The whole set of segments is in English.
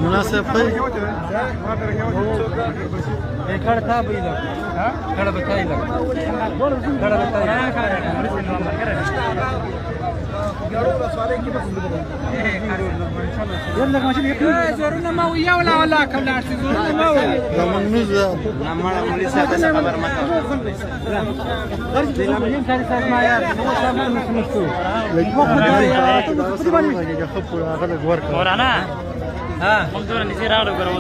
مناسب خی کڑ تھا بھائی لگ کڑ بتائی لگ کڑ بتائی يلا ماشي زورنا ما ويا ولا كلارتي زورنا ما ويا لمن نزل نعمل بوليسا بس خبر ما تقول لمن كان صار ما يا هو شامل مش مكتوب ورانا ها مقدور نسير على برا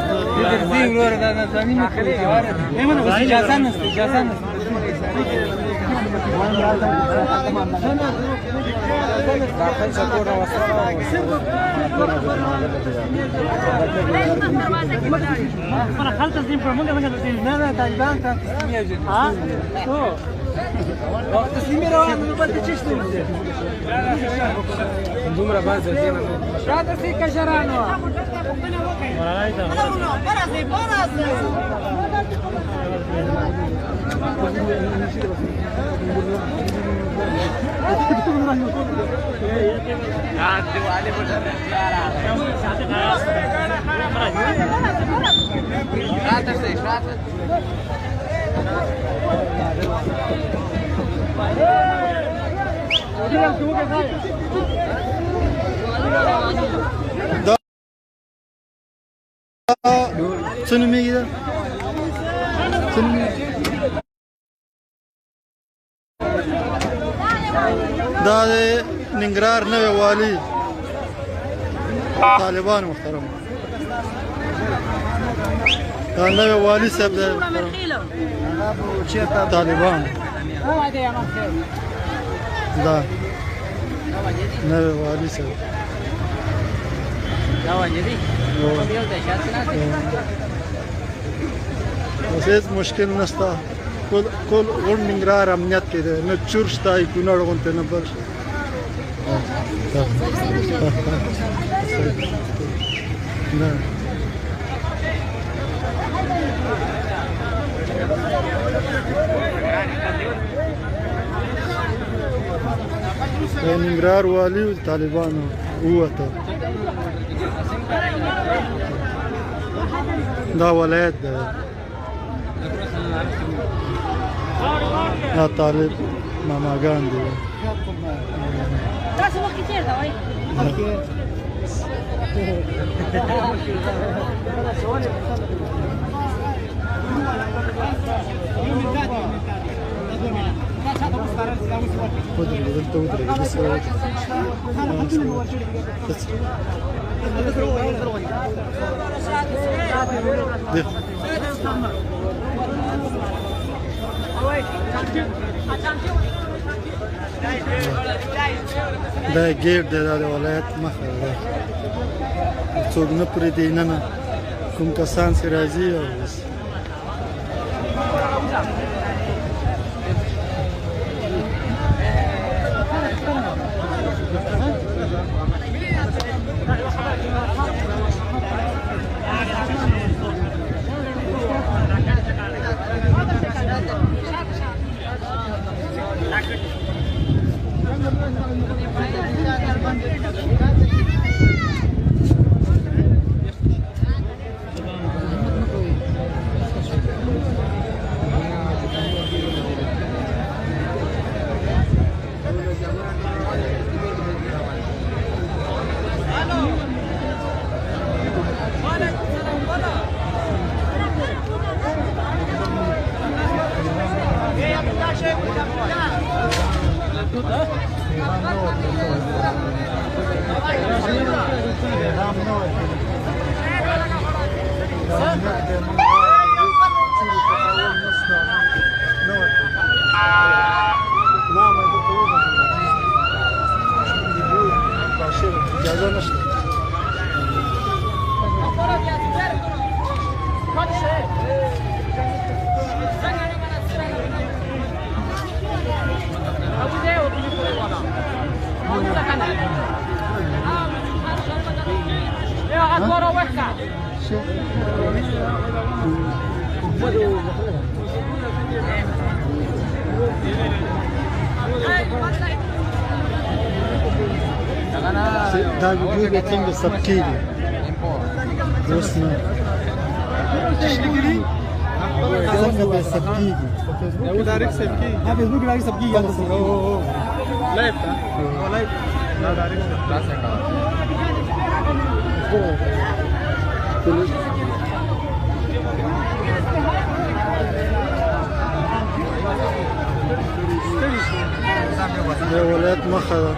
زين ورا ده زمين ايمن بس اجازه نست اجازه نست داخل سپورټ انا خلت زين پر موږ موږ نه نه طالبان ته تسلیمي ها تو وخت تسلیمي روان نو پاتې چشته دومره باز زین شاته سي کشرانو CineBeam دا د ننګرهار نوی والي طالبان محترم دا نوی والي صاحب دی طالبان دا نوی والي صاحب اوس هیڅ مشکل نشته کول غونډ ننګرهار امنیت کې دی نه چور شته کونړ غونډې نه بل نه ننګرهار والي طالبانو ووته دا ولایت دی دا طالب ماماګان دي تاسو وخت چیرې دا وای دا ګیټ دی د ولایت مخه ده څوک نه پرېږدي نه کوم کسان چې راځي او بس دا ویډیو به څنګه ثبت کیږي اوس نه څنګه به ثبت کیږي वो direct save की हां फेसबुक डायरेक्ट सब की याद ओ लाइव था ओ लाइव ना direct د ولایت مخه ده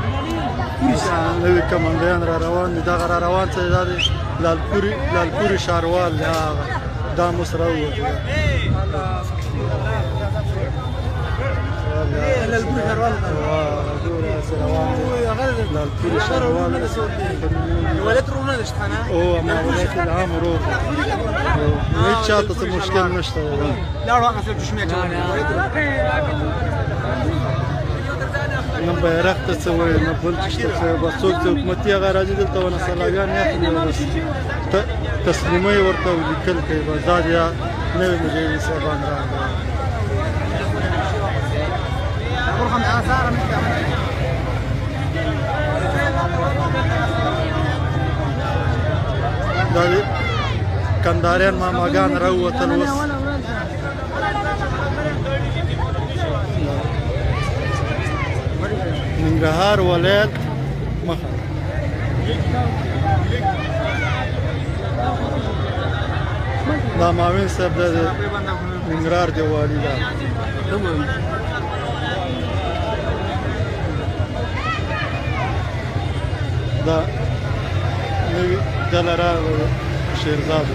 نوی کمانډیان را روان دي دغه را روان څه دا دی لالپوري ښاروال دی هغه دا مو سره ووتو لالپوري ښاروال لالپوري ښاروال ولایت ورونه ده شته نه او ما ولایت العام ورور هیڅ چاته څه مشکل نشته لاړو هغه څه دښمنه چلونه نه بیرغ ته څه وایي نه بل څه بس څوک چې حکومتي هغه راځي دلته ونه سلاګان نه اخلي بس تسلیمۍ ورته لیکل کوي بس دا دی نوی مجاهدین صاحبان راغلي دا دی کنداریان ماماګان راووتل اوس ننګرهار ولایت مخه دا معاون صاحب د ننګرهار دی والي دا دا نوی ډله راغله شیرزاد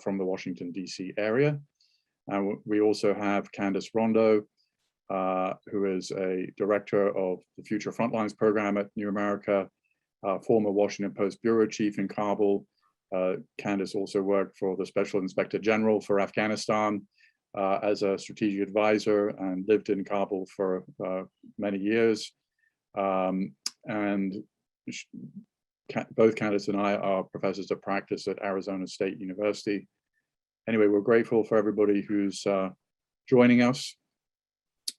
from the Washington, D.C. area. And we also have Candace Rondo, who is a director of the Future Frontlines program at New America, former Washington Post bureau chief in Kabul. Candace also worked for the Special Inspector General for Afghanistan as a strategic advisor and lived in Kabul for many years. And both Candace and I are professors of practice at Arizona State University. Anyway, we're grateful for everybody who's joining us.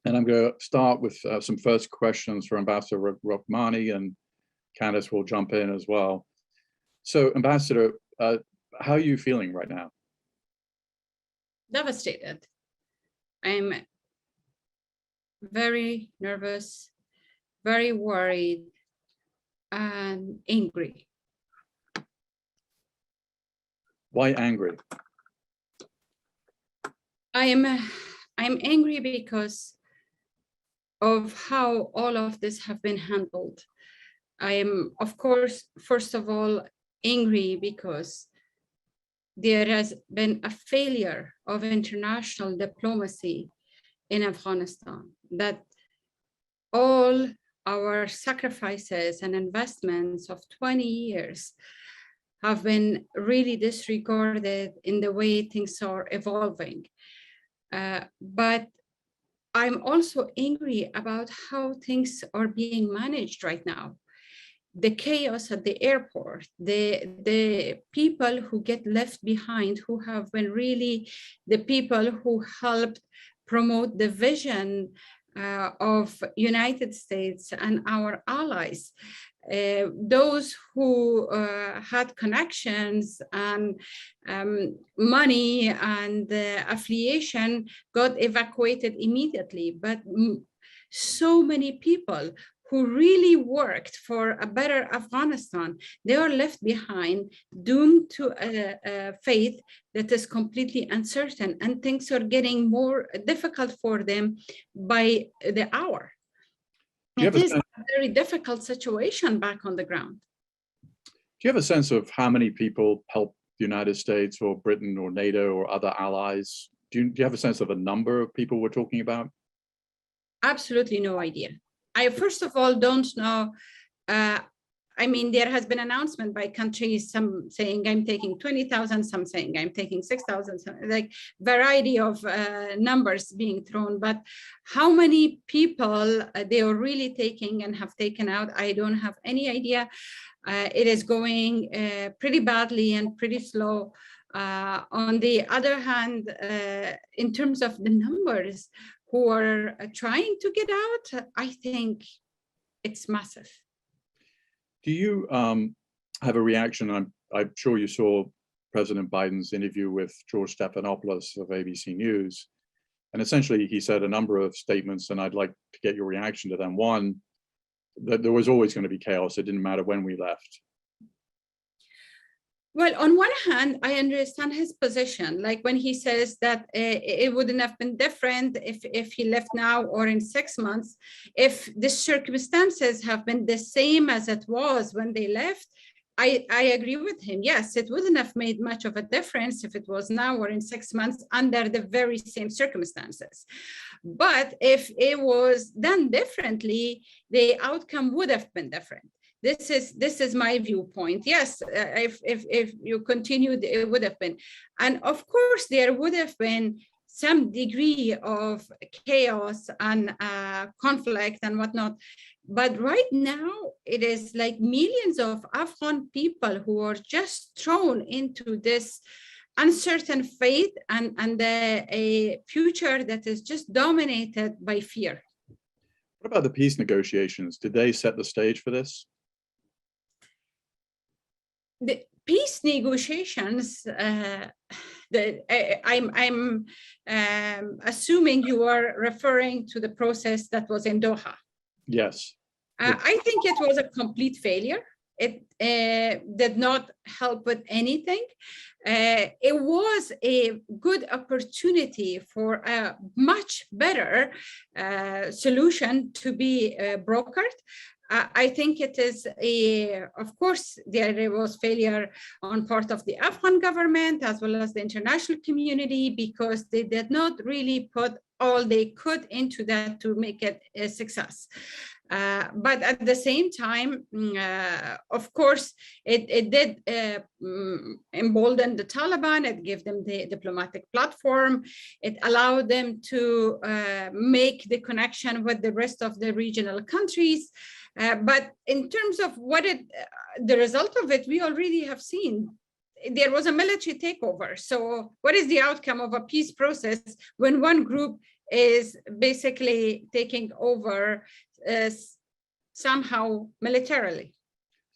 And I'm going to start with some first questions for Ambassador Rahmani, and Candace will jump in as well. So, Ambassador, how are you feeling right now? Devastated. I'm very nervous, very worried, and angry. Why angry? I'm angry because of how all of this have been handled. I am, of course, first of all, angry because there has been a failure of international diplomacy in Afghanistan, that all our sacrifices and investments of 20 years have been really disregarded in the way things are evolving. But I'm also angry about how things are being managed right now. The chaos at the airport, the people who get left behind, who have been really the people who helped promote the vision of United States and our allies. Those who had connections and money and affiliation got evacuated immediately. But so many people who really worked for a better Afghanistan, they are left behind, doomed to a fate that is completely uncertain, and things are getting more difficult for them by the hour. It is a very difficult situation back on the ground. Do you have a sense of how many people helped the United States or Britain or NATO or other allies? Do you have a sense of a number of people we're talking about? Absolutely no idea. I, first of all, don't know I mean, there has been announcement by countries, some saying I'm taking 20,000, some saying I'm taking 6,000, like variety of numbers being thrown. But how many people they are really taking and have taken out, I don't have any idea. It is going pretty badly and pretty slow. On the other hand, in terms of the numbers who are trying to get out, I think it's massive. Do you have a reaction? I'm sure you saw President Biden's interview with George Stephanopoulos of ABC News. And essentially, he said a number of statements, and I'd like to get your reaction to them. One, that there was always going to be chaos. It didn't matter when we left. Well, on one hand, I understand his position, like when he says that it wouldn't have been different if he left now or in 6 months. If the circumstances have been the same as it was when they left, I agree with him. Yes, it wouldn't have made much of a difference if it was now or in 6 months under the very same circumstances. But if it was done differently, the outcome would have been different. This is my viewpoint. Yes, if you continued, it would have been. And of course, there would have been some degree of chaos and conflict and whatnot. But right now, it is like millions of Afghan people who are just thrown into this uncertain fate and a future that is just dominated by fear. What about the peace negotiations? Did they set the stage for this? The peace negotiations, I'm assuming you are referring to the process that was in Doha. Yes. I think it was a complete failure. It did not help with anything. It was a good opportunity for a much better solution to be brokered. I think it is of course, there was failure on part of the Afghan government as well as the international community because they did not really put all they could into that to make it a success. But at the same time, of course, it did embolden the Taliban. It gave them the diplomatic platform. It allowed them to make the connection with the rest of the regional countries. But in terms of the result of it, we already have seen. There was a military takeover. So what is the outcome of a peace process when one group is basically taking over somehow militarily?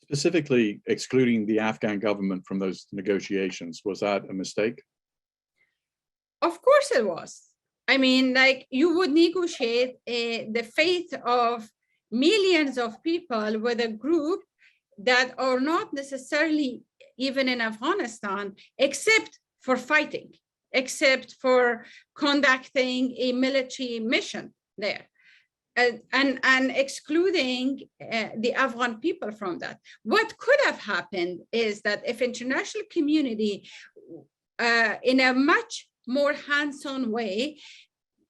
Specifically excluding the Afghan government from those negotiations, was that a mistake? Of course it was. I mean, like you would negotiate the fate of millions of people with a group that are not necessarily even in Afghanistan, except for fighting, except for conducting a military mission there. And excluding the Afghan people from that. What could have happened is that if international community, in a much more hands-on way,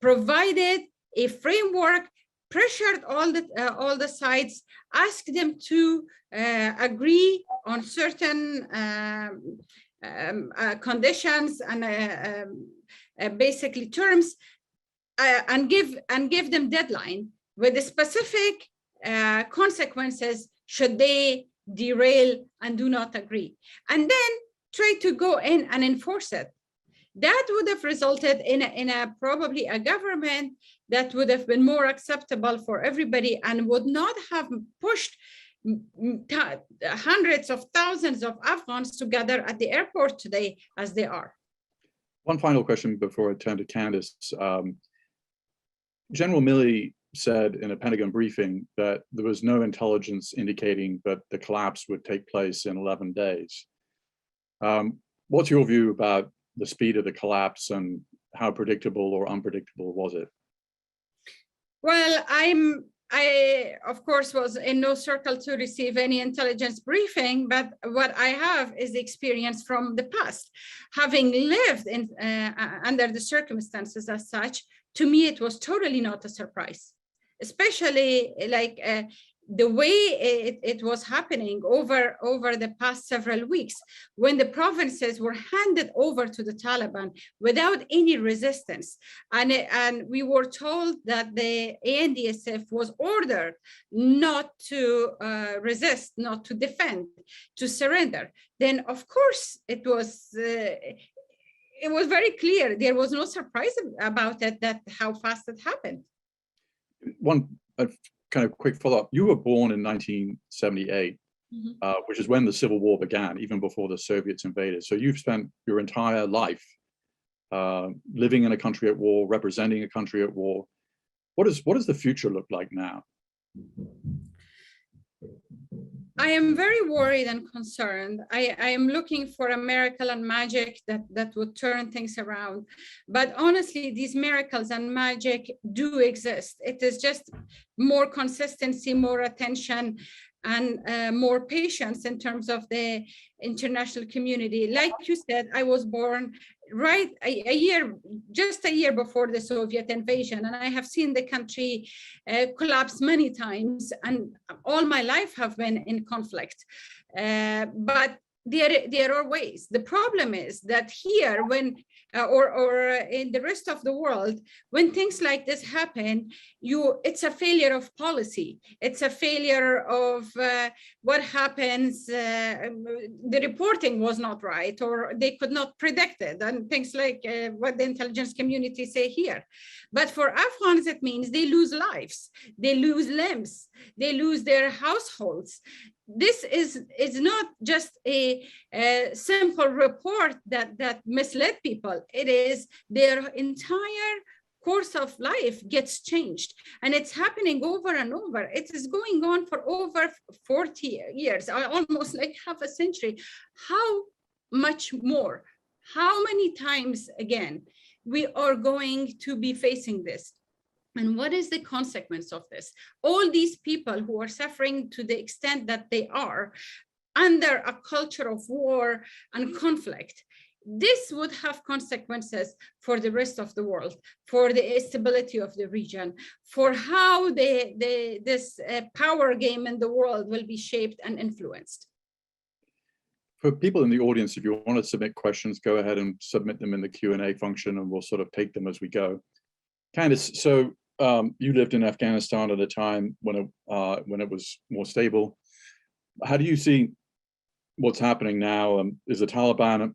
provided a framework, pressured all the sides, asked them to agree on certain conditions and basically terms, and give them deadline with the specific consequences should they derail and do not agree, and then try to go in and enforce it. That would have resulted in a probably a government that would have been more acceptable for everybody and would not have pushed hundreds of thousands of Afghans together at the airport today as they are. One final question before I turn to Candace. General Milley said in a Pentagon briefing that there was no intelligence indicating that the collapse would take place in 11 days. What's your view about the speed of the collapse and how predictable or unpredictable was it? Well, I of course was in no circle to receive any intelligence briefing, but what I have is the experience from the past. Having lived in under the circumstances as such, to me, it was totally not a surprise, especially like the way it was happening over the past several weeks, when the provinces were handed over to the Taliban without any resistance, and we were told that the ANDSF was ordered not to resist, not to defend, to surrender, then of course it was very clear. There was no surprise about it, that how fast it happened. One kind of quick follow-up. You were born in 1978, which is when the Civil War began, even before the Soviets invaded. So you've spent your entire life living in a country at war, representing a country at war. What does the future look like now? I am very worried and concerned. I am looking for a miracle and magic that would turn things around. But honestly, these miracles and magic do exist. It is just more consistency, more attention, and more patience in terms of the international community. Like you said, I was born right just a year before the Soviet invasion, and I have seen the country collapse many times, and all my life have been in conflict. But there are ways. The problem is that here, when or in the rest of the world, when things like this happen, it's a failure of policy. It's a failure of what happens. The reporting was not right, or they could not predict it, and things like what the intelligence community say here. But for Afghans, it means they lose lives, they lose limbs, they lose their households. This is not just a simple report that misled people. It is their entire course of life gets changed, and it's happening over and over. It is going on for over 40 years, almost like half a century. How much more? How many times again we are going to be facing this? And what is the consequence of this? All these people who are suffering to the extent that they are under a culture of war and conflict, this would have consequences for the rest of the world, for the stability of the region, for how this power game in the world will be shaped and influenced. For people in the audience, if you want to submit questions, go ahead and submit them in the Q&A function, and we'll sort of take them as we go. Candice, so you lived in Afghanistan at a time when it was more stable. How do you see what's happening now? Is the Taliban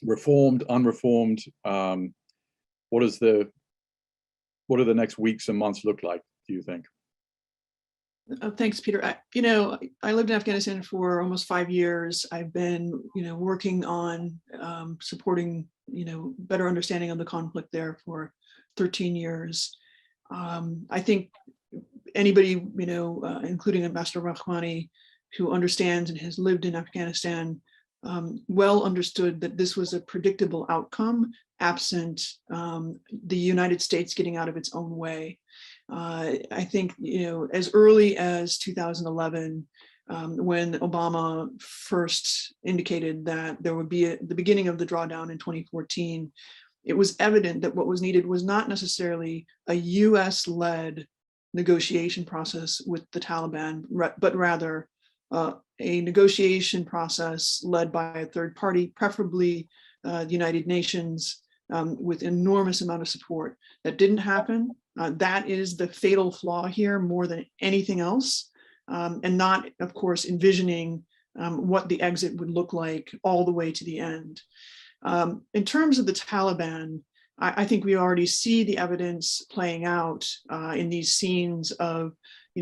reformed, unreformed? What do the next weeks and months look like, do you think? Thanks, Peter. I lived in Afghanistan for almost 5 years. I've been, working on supporting, better understanding of the conflict there for 13 years. I think anybody, including Ambassador Rahmani, who understands and has lived in Afghanistan, well understood that this was a predictable outcome, absent the United States getting out of its own way. I think, as early as 2011, when Obama first indicated that there would be the beginning of the drawdown in 2014, it was evident that what was needed was not necessarily a US-led negotiation process with the Taliban, but rather a negotiation process led by a third party, preferably the United Nations, with enormous amount of support. That didn't happen. That is the fatal flaw here more than anything else, and not, of course, envisioning what the exit would look like all the way to the end. In terms of the Taliban, I think we already see the evidence playing out in these scenes of,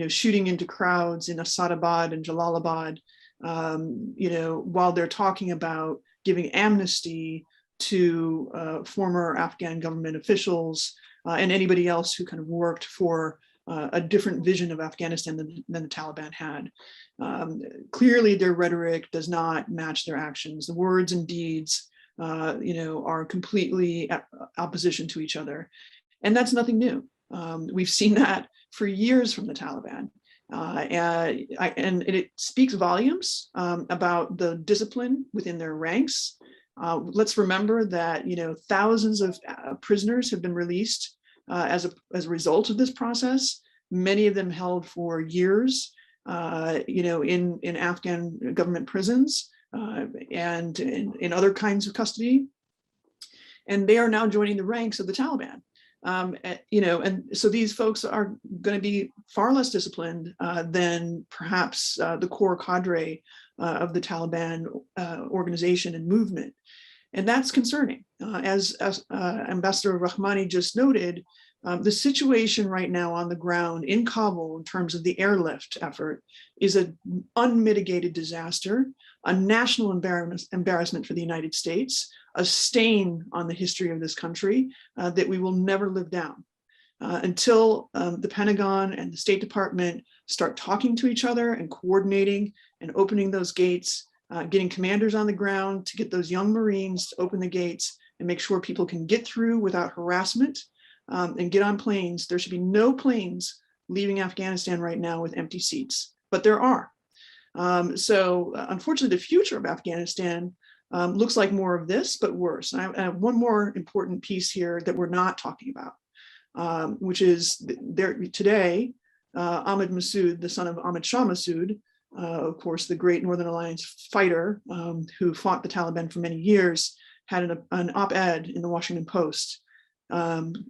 shooting into crowds in Asadabad and Jalalabad, while they're talking about giving amnesty to former Afghan government officials and anybody else who kind of worked for a different vision of Afghanistan than the Taliban had. Clearly, their rhetoric does not match their actions. The words and deeds are completely opposition to each other. And that's nothing new. We've seen that for years from the Taliban. And it speaks volumes about the discipline within their ranks. Let's remember that, thousands of prisoners have been released as a result of this process. many of them held for years, in Afghan government prisons and in other kinds of custody. And they are now joining the ranks of the Taliban. And so these folks are going to be far less disciplined than perhaps the core cadre of the Taliban organization and movement. And that's concerning. As Ambassador Rahmani just noted, the situation right now on the ground in Kabul in terms of the airlift effort is an unmitigated disaster, a national embarrassment for the United States, a stain on the history of this country that we will never live down until the Pentagon and the State Department start talking to each other and coordinating and opening those gates, getting commanders on the ground to get those young Marines to open the gates and make sure people can get through without harassment and get on planes. There should be no planes leaving Afghanistan right now with empty seats, but there are. So unfortunately, the future of Afghanistan looks like more of this, but worse. And I have one more important piece here that we're not talking about, which is there today, Ahmed Massoud, the son of Ahmed Shah Massoud, of course, the great Northern Alliance fighter who fought the Taliban for many years, had an op-ed in the Washington Post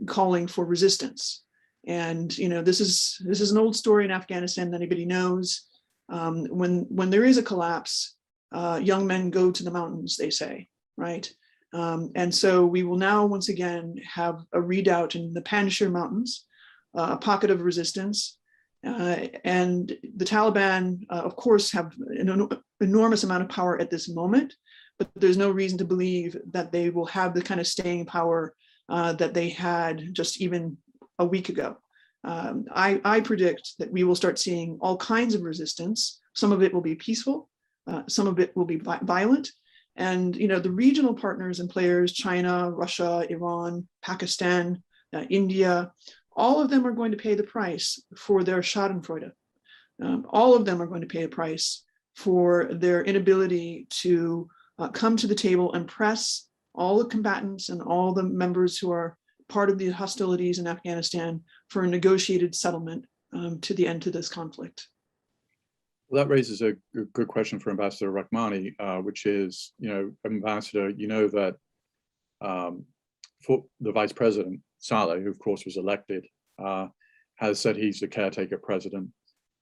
calling for resistance. And this is an old story in Afghanistan that anybody knows. When there is a collapse, young men go to the mountains, they say, right? And so we will now once again have a redoubt in the Panjshir Mountains, a pocket of resistance. And the Taliban, of course, have an enormous amount of power at this moment, but there's no reason to believe that they will have the kind of staying power that they had just even a week ago. I predict that we will start seeing all kinds of resistance. Some of it will be peaceful, some of it will be violent. And the regional partners and players, China, Russia, Iran, Pakistan, India, all of them are going to pay the price for their schadenfreude. All of them are going to pay a price for their inability to come to the table and press all the combatants and all the members who are part of the hostilities in Afghanistan for a negotiated settlement to the end to this conflict. Well, that raises a good question for Ambassador Rahmani, which is, Ambassador, that for the Vice President, Saleh, who of course was elected, has said he's the caretaker president,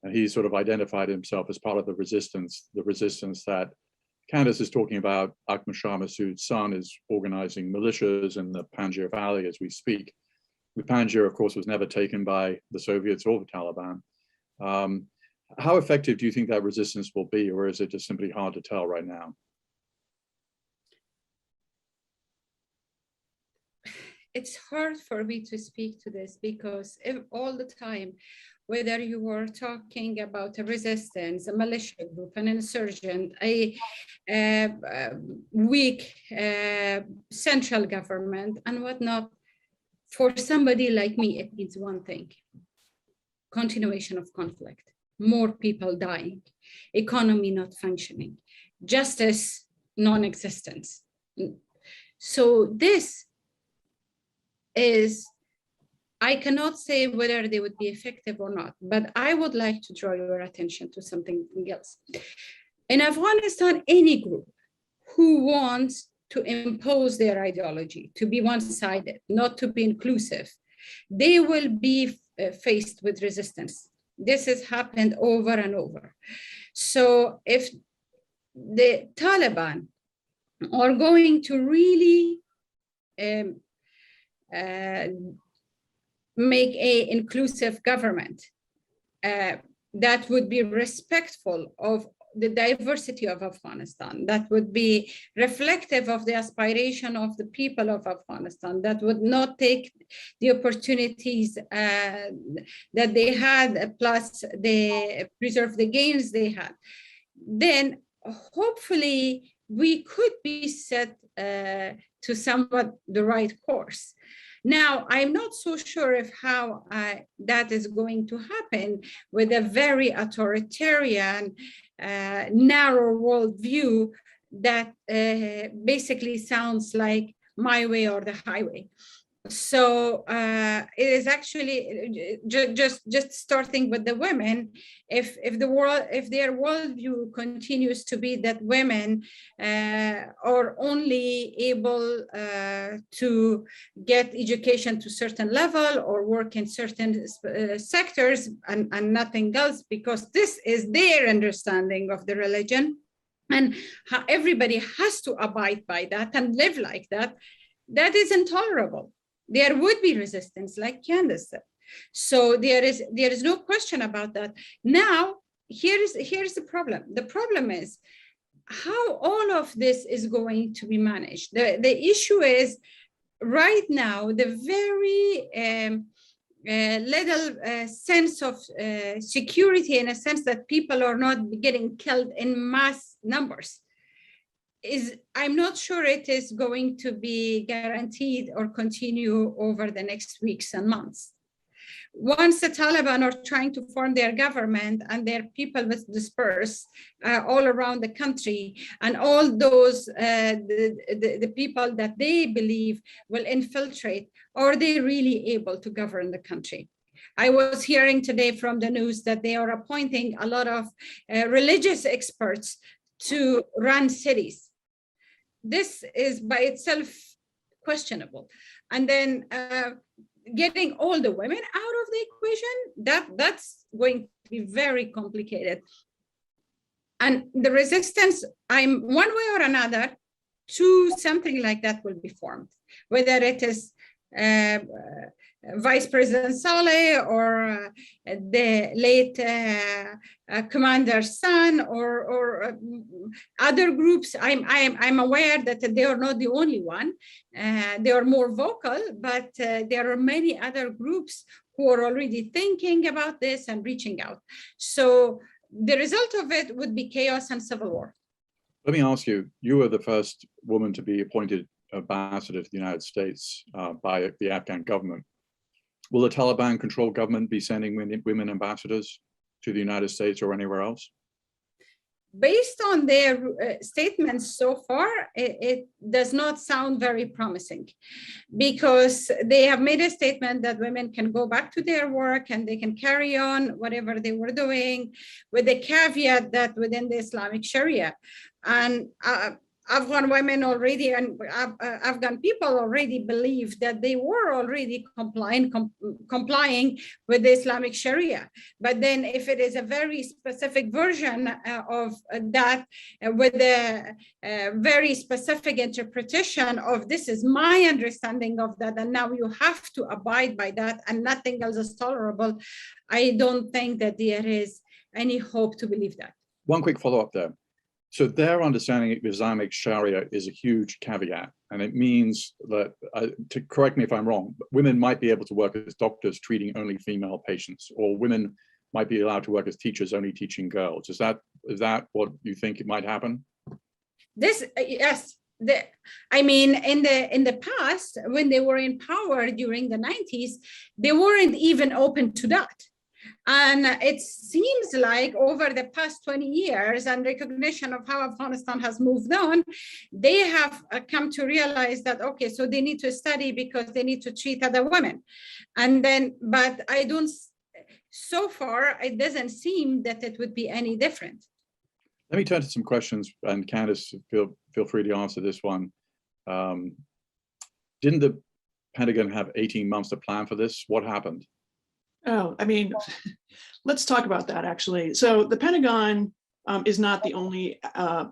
and he's sort of identified himself as part of the resistance that Candace is talking about. Ahmed Shah Massoud's son is organizing militias in the Panjshir Valley as we speak. The Panjshir, of course, was never taken by the Soviets or the Taliban. How effective do you think that resistance will be, or is it just simply hard to tell right now? It's hard for me to speak to this because all the time, whether you were talking about a resistance, a militia group, an insurgent, a weak central government and whatnot, for somebody like me, it means one thing: continuation of conflict, more people dying, economy not functioning, justice non-existence. So this is, I cannot say whether they would be effective or not, but I would like to draw your attention to something else. In Afghanistan, any group who wants to impose their ideology, to be one-sided, not to be inclusive, they will be faced with resistance. This has happened over and over. So if the Taliban are going to really make an inclusive government that would be respectful of the diversity of Afghanistan, that would be reflective of the aspiration of the people of Afghanistan, that would not take the opportunities that they had, plus they preserve the gains they had, then hopefully we could be set to somewhat the right course. Now, I'm not so sure of how that is going to happen with a very authoritarian, narrow worldview that basically sounds like my way or the highway. So it is actually just starting with the women. If their worldview continues to be that women are only able to get education to certain level or work in certain sectors and nothing else, because this is their understanding of the religion, and how everybody has to abide by that and live like that, that is intolerable. There would be resistance, like Candace said. So there is no question about that. Now, here's the problem. The problem is how all of this is going to be managed. The issue is right now, the very little sense of security, in a sense that people are not getting killed in mass numbers, I'm not sure it is going to be guaranteed or continue over the next weeks and months. Once the Taliban are trying to form their government and their people will disperse all around the country, and all those the people that they believe will infiltrate, are they really able to govern the country? I was hearing today from the news that they are appointing a lot of religious experts to run cities. This is by itself questionable. And then getting all the women out of the equation, that's going to be very complicated. And the resistance, I'm one way or another to something like that will be formed, whether it is Vice President Saleh or the late commander's son or other groups. I'm aware that they are not the only one. They are more vocal, but there are many other groups who are already thinking about this and reaching out. So the result of it would be chaos and civil war. Let me ask you, you were the first woman to be appointed ambassador to the United States by the Afghan government. Will the Taliban-controlled government be sending women ambassadors to the United States or anywhere else? Based on their statements so far, it does not sound very promising, because they have made a statement that women can go back to their work and they can carry on whatever they were doing, with the caveat that within the Islamic Sharia. And Afghan women already and Afghan people already believe that they were already complying with the Islamic Sharia. But then if it is a very specific version of that with a very specific interpretation of this is my understanding of that, and now you have to abide by that and nothing else is tolerable, I don't think that there is any hope to believe that. One quick follow-up there. So their understanding of Islamic Sharia is a huge caveat, and it means that, to correct me if I'm wrong, women might be able to work as doctors treating only female patients, or women might be allowed to work as teachers only teaching girls. Is that what you think it might happen? This, yes. I mean, in the past, when they were in power during the 90s, they weren't even open to that. And it seems like over the past 20 years and recognition of how Afghanistan has moved on, they have come to realize that, okay, so they need to study because they need to treat other women. And then, but I don't, so far, it doesn't seem that it would be any different. Let me turn to some questions, and Candace, feel free to answer this one. Didn't the Pentagon have 18 months to plan for this? What happened? Oh, I mean, let's talk about that actually. So the Pentagon is not the only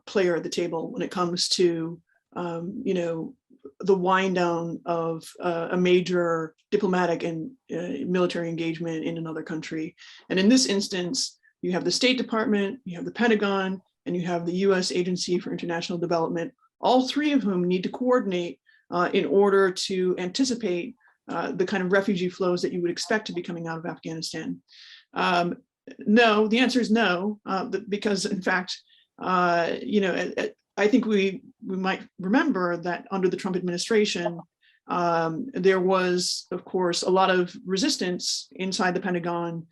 player at the table when it comes to, you know, the wind down of a major diplomatic and military engagement in another country. And in this instance, you have the State Department, you have the Pentagon, and you have the U.S. Agency for International Development, all three of whom need to coordinate in order to anticipate the kind of refugee flows that you would expect to be coming out of Afghanistan. No, the answer is no, because in fact, you know, I think we might remember that under the Trump administration, there was, of course, a lot of resistance inside the Pentagon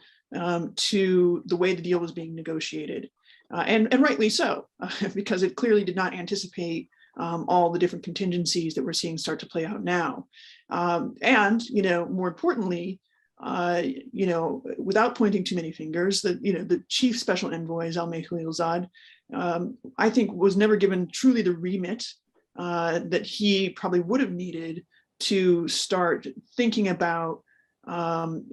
to the way the deal was being negotiated. And rightly so, because it clearly did not anticipate all the different contingencies that we're seeing start to play out now. And, more importantly, without pointing too many fingers, the chief special envoy, Zalmay Khalilzad, I think was never given truly the remit that he probably would have needed to start thinking about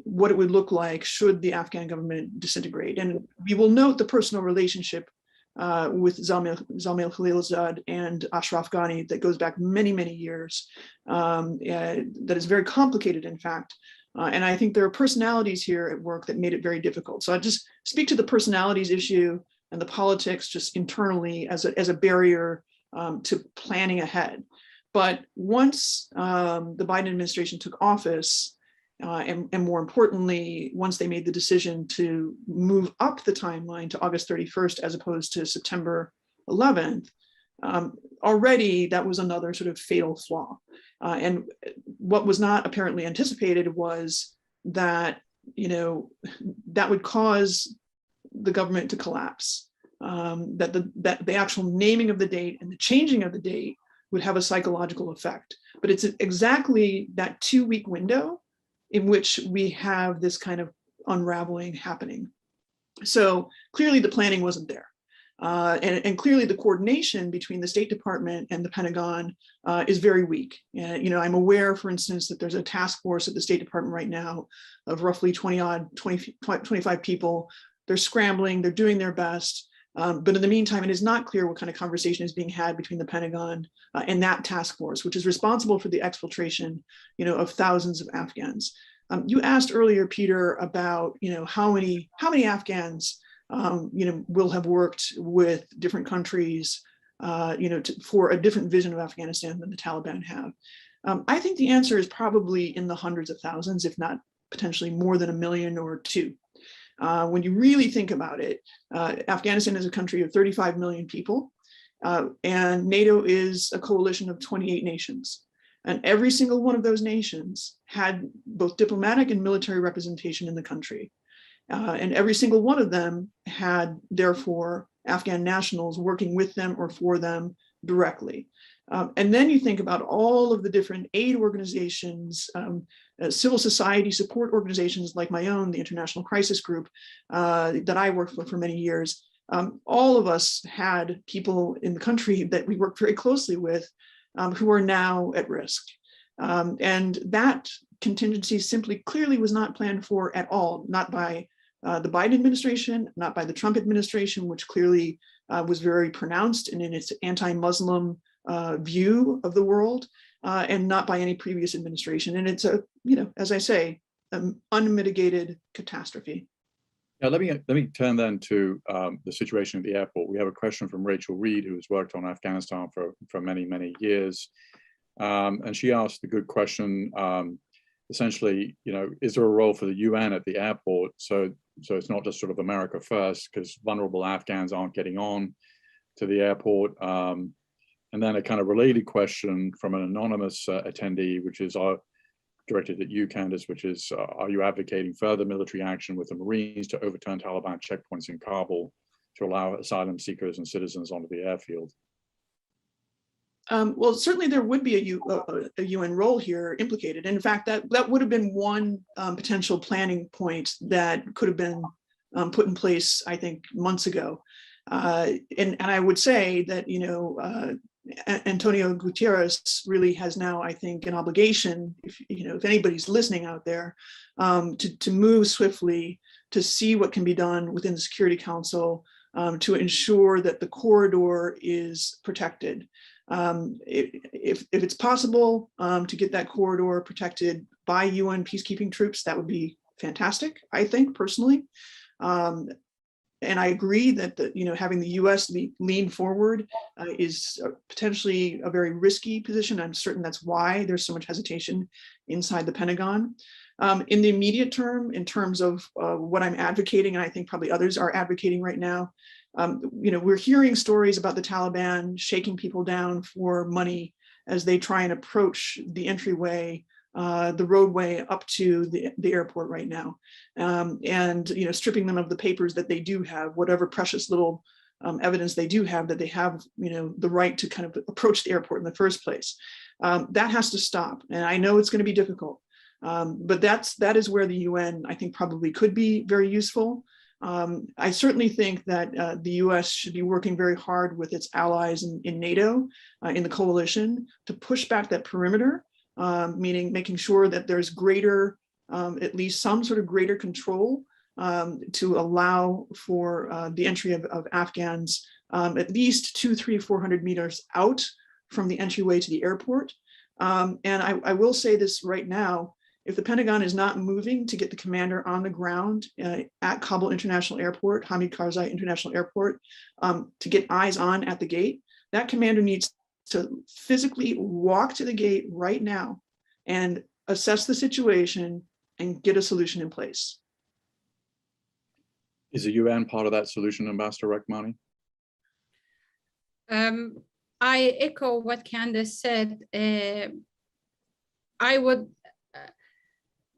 what it would look like should the Afghan government disintegrate. And we will note the personal relationship with Zalmay Khalilzad and Ashraf Ghani that goes back many, many years, that is very complicated, in fact. And I think there are personalities here at work that made it very difficult. So I just speak to the personalities issue and the politics just internally as a barrier to planning ahead. But once the Biden administration took office, and more importantly, once they made the decision to move up the timeline to August 31st as opposed to September 11th, already that was another sort of fatal flaw. And what was not apparently anticipated was that, that would cause the government to collapse, that the actual naming of the date and the changing of the date would have a psychological effect. But it's exactly that 2-week window in which we have this kind of unraveling happening. So clearly the planning wasn't there. And clearly the coordination between the State Department and the Pentagon is very weak. And, I'm aware, for instance, that there's a task force at the State Department right now of roughly 25 people. They're scrambling, they're doing their best. But in the meantime, it is not clear what kind of conversation is being had between the Pentagon and that task force, which is responsible for the exfiltration, of thousands of Afghans. You asked earlier, Peter, about how many Afghans will have worked with different countries, for a different vision of Afghanistan than the Taliban have. I think the answer is probably in the hundreds of thousands, if not potentially more than 1 million or 2. When you really think about it, Afghanistan is a country of 35 million people, and NATO is a coalition of 28 nations. And every single one of those nations had both diplomatic and military representation in the country. And every single one of them had, therefore, Afghan nationals working with them or for them directly. And then you think about all of the different aid organizations, civil society support organizations like my own, the International Crisis Group, that I worked for many years. All of us had people in the country that we worked very closely with who are now at risk. And that contingency simply clearly was not planned for at all, not by the Biden administration, not by the Trump administration, which clearly was very pronounced in its anti-Muslim view of the world, and not by any previous administration. And it's as I say, an unmitigated catastrophe. Now, let me turn then to the situation at the airport. We have a question from Rachel Reed, who has worked on Afghanistan for many, many years. And she asked the good question, essentially, is there a role for the UN at the airport? So it's not just sort of America first, because vulnerable Afghans aren't getting on to the airport. And then a kind of related question from an anonymous attendee, which is directed at you, Candace, which is, are you advocating further military action with the Marines to overturn Taliban checkpoints in Kabul to allow asylum seekers and citizens onto the airfield? Well, certainly there would be a UN role here implicated. And in fact, that would have been one potential planning point that could have been put in place, I think, months ago. And I would say that, Antonio Guterres really has now, I think, an obligation, if anybody's listening out there, to move swiftly, to see what can be done within the Security Council to ensure that the corridor is protected. If it's possible to get that corridor protected by UN peacekeeping troops, that would be fantastic, I think, personally. And I agree that having the US lean forward is potentially a very risky position. I'm certain that's why there's so much hesitation inside the Pentagon. In the immediate term, in terms of what I'm advocating, and I think probably others are advocating right now, we're hearing stories about the Taliban shaking people down for money as they try and approach the entryway, the roadway up to the airport right now, and stripping them of the papers that they do have, whatever precious little evidence they do have that they have, the right to kind of approach the airport in the first place. That has to stop. And I know it's going to be difficult, but that is where the UN, I think, probably could be very useful. I certainly think that the US should be working very hard with its allies in NATO, in the coalition, to push back that perimeter, meaning making sure that there's greater, at least some sort of greater control to allow for the entry of Afghans at least 200, 300, 400 meters out from the entryway to the airport. And I will say this right now, if the Pentagon is not moving to get the commander on the ground at Kabul International Airport, Hamid Karzai International Airport, to get eyes on at the gate, that commander needs to physically walk to the gate right now and assess the situation and get a solution in place. Is the UN part of that solution, Ambassador Rahmani? I echo what Candace said. I would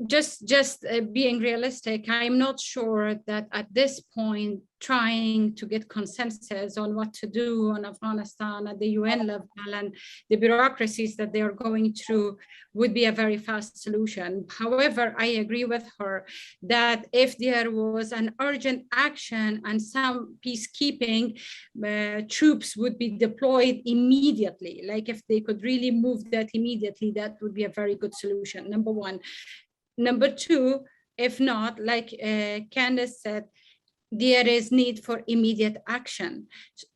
just being realistic, I'm not sure that at this point trying to get consensus on what to do on Afghanistan at the UN level and the bureaucracies that they are going through would be a very fast solution. However, I agree with her that if there was an urgent action and some peacekeeping troops would be deployed immediately, like if they could really move that immediately, that would be a very good solution, number one. Number two, if not, like Candace said, there is need for immediate action.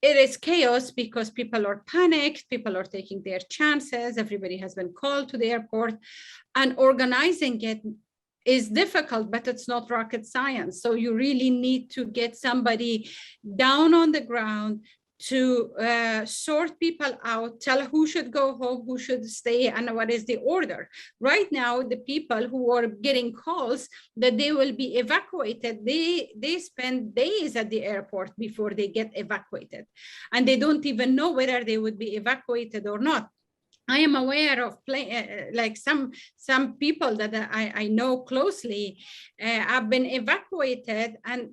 It is chaos because people are panicked, people are taking their chances, everybody has been called to the airport, and organizing it is difficult, but it's not rocket science. So you really need to get somebody down on the ground to sort people out, tell who should go home, who should stay, and what is the order. Right now, the people who are getting calls that they will be evacuated, they spend days at the airport before they get evacuated. And they don't even know whether they would be evacuated or not. I am aware of like some people that I know closely have been evacuated and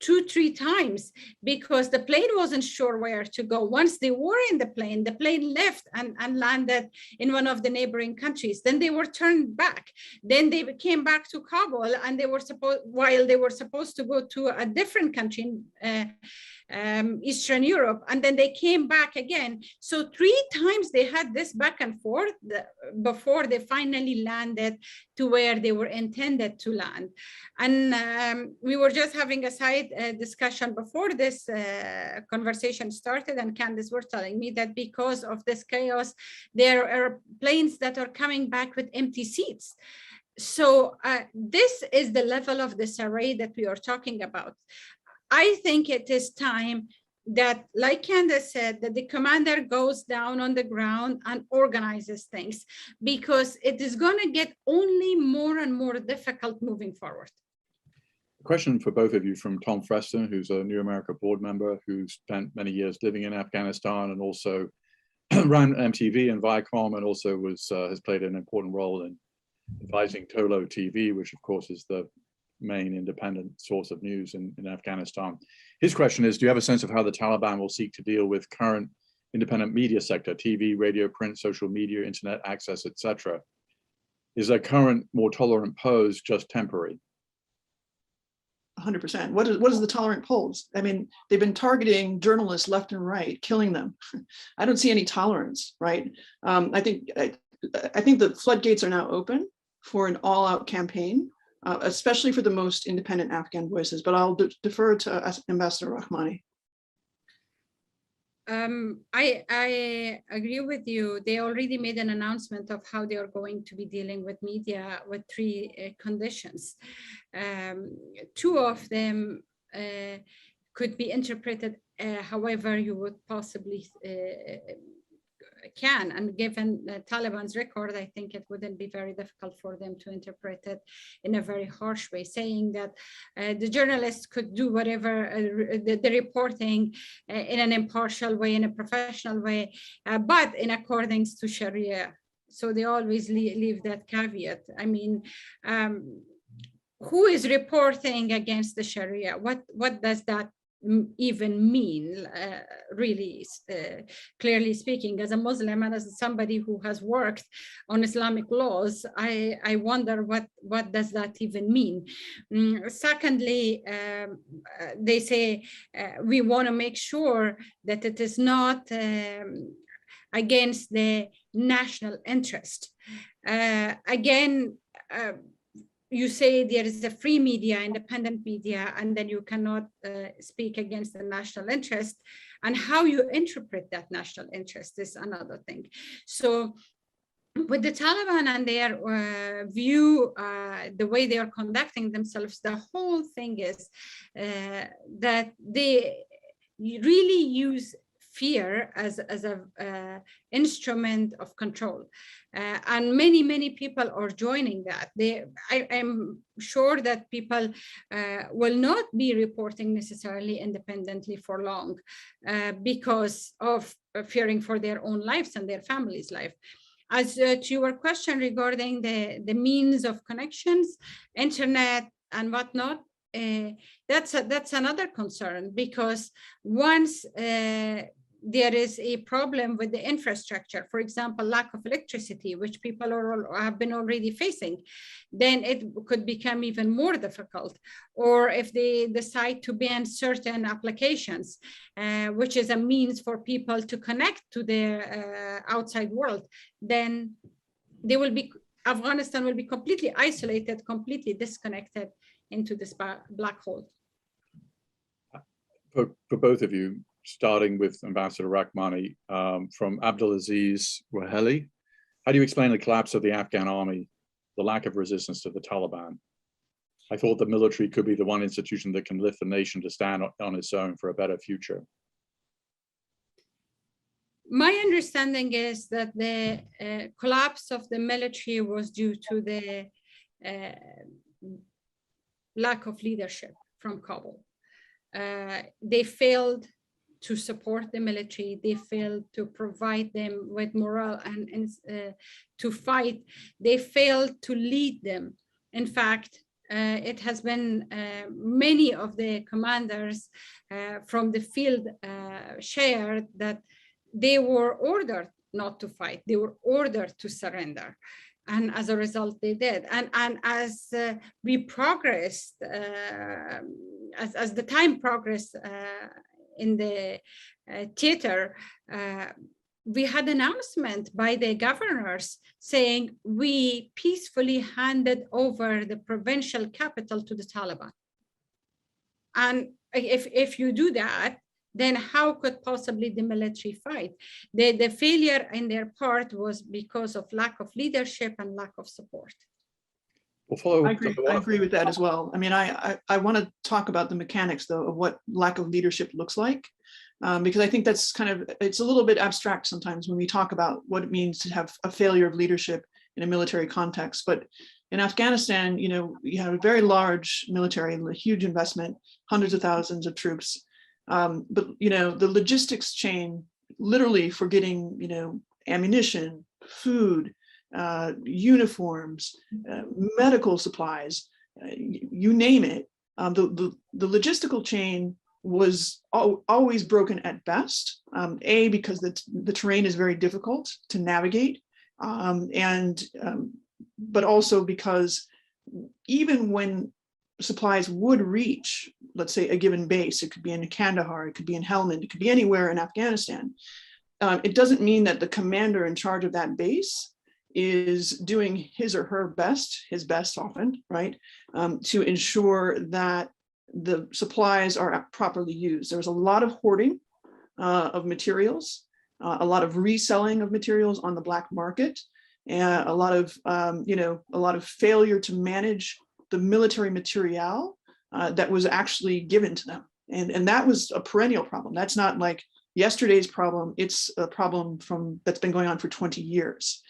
2-3 times because the plane wasn't sure where to go. Once they were in the plane left and landed in one of the neighboring countries. Then they were turned back. Then they came back to Kabul and they were supposed to go to a different country, Eastern Europe, and then they came back again. So 3 times they had this back and forth before they finally landed to where they were intended to land. And we were just having a side discussion before this conversation started, and Candace were telling me that because of this chaos, there are planes that are coming back with empty seats. So this is the level of disarray that we are talking about. I think it is time that, like Candace said, that the commander goes down on the ground and organizes things, because it is going to get only more and more difficult moving forward. A question for both of you from Tom Freston, who's a New America board member who spent many years living in Afghanistan and also ran MTV and Viacom, and also has played an important role in advising Tolo TV, which of course is the main independent source of news in Afghanistan. His question is, do you have a sense of how the Taliban will seek to deal with current independent media sector, TV, radio, print, social media, internet access, etc.? Is their current more tolerant pose just temporary? 100%. What is the tolerant pose? I mean, they've been targeting journalists left and right, killing them. I don't see any tolerance, right? I think the floodgates are now open for an all-out campaign, especially for the most independent Afghan voices, but I'll defer to Ambassador Rahmani. I agree with you. They already made an announcement of how they are going to be dealing with media with 3 conditions. 2 of them could be interpreted however you would possibly can, and given the Taliban's record, I think it wouldn't be very difficult for them to interpret it in a very harsh way, saying that the journalists could do whatever the reporting in an impartial way, in a professional way, but in accordance to Sharia. So they always leave that caveat. I mean, who is reporting against the Sharia? What does that even mean, really, clearly speaking. As a Muslim and as somebody who has worked on Islamic laws, I wonder what does that even mean. Secondly, they say we want to make sure that it is not against the national interest. Again, you say there is a free media, independent media, and then you cannot speak against the national interest. And how you interpret that national interest is another thing. So with the Taliban and their view, the way they are conducting themselves, the whole thing is that they really use fear as an instrument of control. And many people are joining that. I am sure that people will not be reporting necessarily independently for long because of fearing for their own lives and their family's life. As to your question regarding the means of connections, internet and whatnot, that's another concern, because once there is a problem with the infrastructure, for example, lack of electricity, which people have been already facing, then it could become even more difficult. Or if they decide to ban certain applications, which is a means for people to connect to the outside world, then Afghanistan will be completely isolated, completely disconnected into this black hole. For both of you, starting with Ambassador Rahmani, from Abdulaziz Waheli, how do you explain the collapse of the Afghan army, the lack of resistance to the Taliban? I thought the military could be the one institution that can lift the nation to stand on its own for a better future. My understanding is that the collapse of the military was due to the lack of leadership from Kabul. They failed to support the military. They failed to provide them with morale and to fight. They failed to lead them. In fact, it has been many of the commanders from the field shared that they were ordered not to fight. They were ordered to surrender. And as a result, they did. And as we progressed, as the time progressed in the theater, we had an announcement by the governors saying we peacefully handed over the provincial capital to the Taliban. And if you do that, then how could possibly the military fight? The failure in their part was because of lack of leadership and lack of support. I agree with that as well. I mean, I want to talk about the mechanics, though, of what lack of leadership looks like, because I think that's it's a little bit abstract sometimes when we talk about what it means to have a failure of leadership in a military context. But in Afghanistan, you have a very large military, a huge investment, hundreds of thousands of troops. But, the logistics chain, literally for getting, ammunition, food, uniforms, medical supplies, you name it. The logistical chain was always broken at best, because the terrain is very difficult to navigate, but also because even when supplies would reach, let's say, a given base, it could be in Kandahar, it could be in Helmand, it could be anywhere in Afghanistan, it doesn't mean that the commander in charge of that base is doing his or her best, his best often, right, to ensure that the supplies are properly used. There's a lot of hoarding of materials, a lot of reselling of materials on the black market, and a lot of failure to manage the military material that was actually given to them. And that was a perennial problem. That's not like yesterday's problem. It's a problem that's been going on for 20 years.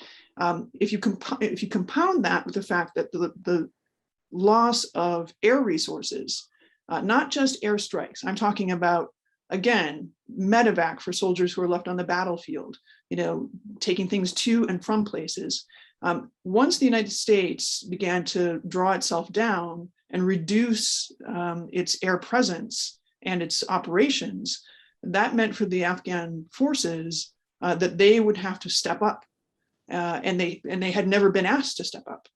If you compound that with the fact that the loss of air resources, not just airstrikes, I'm talking about, again, medevac for soldiers who are left on the battlefield, taking things to and from places. Once the United States began to draw itself down and reduce its air presence, and its operations, that meant for the Afghan forces that they would have to step up, and they had never been asked to step up.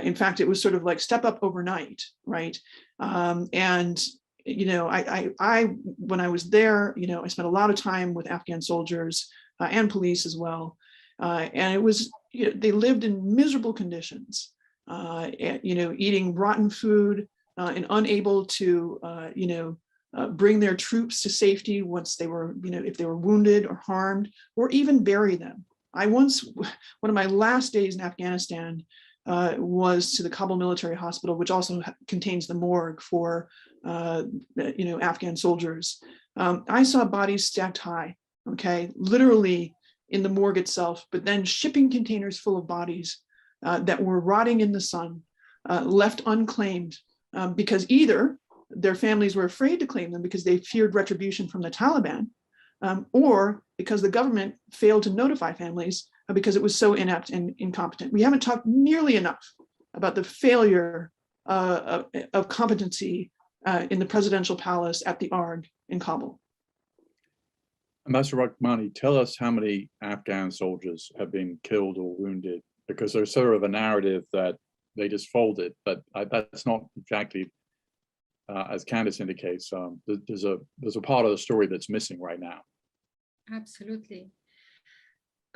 In fact, it was sort of like step up overnight, right? And I when I was there, I spent a lot of time with Afghan soldiers and police as well, and it was they lived in miserable conditions, eating rotten food and unable to bring their troops to safety once they were, if they were wounded or harmed, or even bury them. One of my last days in Afghanistan was to the Kabul Military Hospital, which also contains the morgue for, Afghan soldiers. I saw bodies stacked high, okay, literally in the morgue itself, but then shipping containers full of bodies that were rotting in the sun, left unclaimed because either their families were afraid to claim them because they feared retribution from the Taliban, or because the government failed to notify families because it was so inept and incompetent. We haven't talked nearly enough about the failure of competency in the presidential palace at the ARG in Kabul. Ambassador Rahmani, tell us how many Afghan soldiers have been killed or wounded, because there's sort of a narrative that they just folded, but that's not exactly, as Candace indicates, there's a part of the story that's missing right now. Absolutely.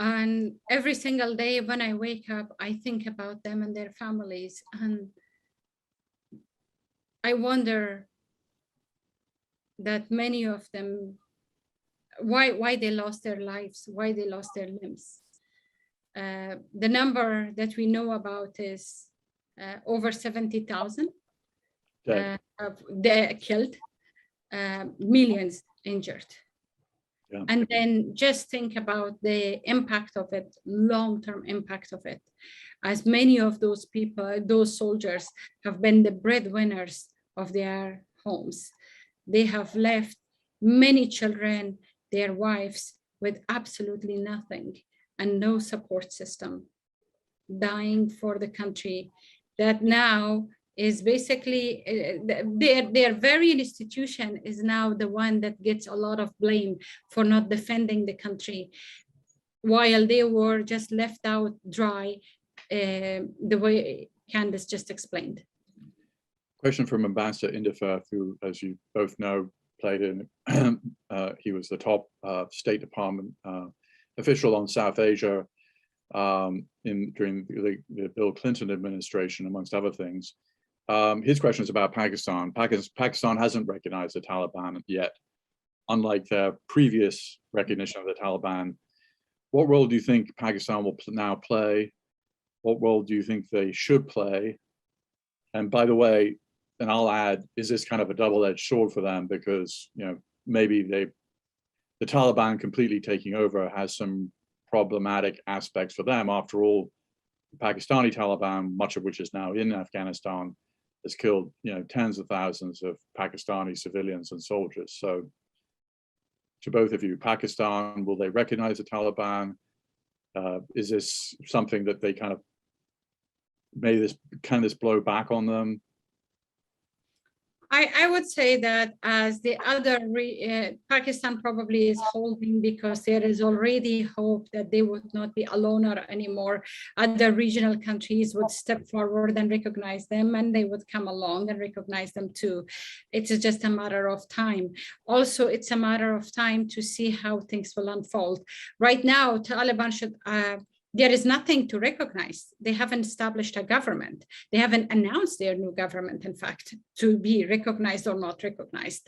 And every single day when I wake up, I think about them and their families, and I wonder that many of them, why they lost their lives, why they lost their limbs. The number that we know about is over 70,000 killed, millions injured. Yeah. And then just think about the impact of it, long-term impact of it, as many of those people, those soldiers, have been the breadwinners of their homes. They have left many children, their wives, with absolutely nothing and no support system, dying for the country that now is basically, their very institution is now the one that gets a lot of blame for not defending the country, while they were just left out dry, the way Candace just explained. Question from Ambassador Inderfurth, who, as you both know, played in, he was the top State Department official on South Asia during the Bill Clinton administration, amongst other things. His question is about Pakistan. Pakistan hasn't recognized the Taliban yet, unlike their previous recognition of the Taliban. What role do you think Pakistan will now play? What role do you think they should play? And by the way, and I'll add, is this kind of a double-edged sword for them? Because maybe the Taliban completely taking over has some problematic aspects for them. After all, the Pakistani Taliban, much of which is now in Afghanistan, has killed tens of thousands of Pakistani civilians and soldiers. So to both of you, Pakistan, will they recognize the Taliban? Is this something that they kind of can this blow back on them? I would say that as the other, Pakistan probably is holding because there is already hope that they would not be a loner anymore. Other regional countries would step forward and recognize them, and they would come along and recognize them too. It's just a matter of time. Also, it's a matter of time to see how things will unfold. Right now, Taliban should, there is nothing to recognize. They haven't established a government. They haven't announced their new government, in fact, to be recognized or not recognized.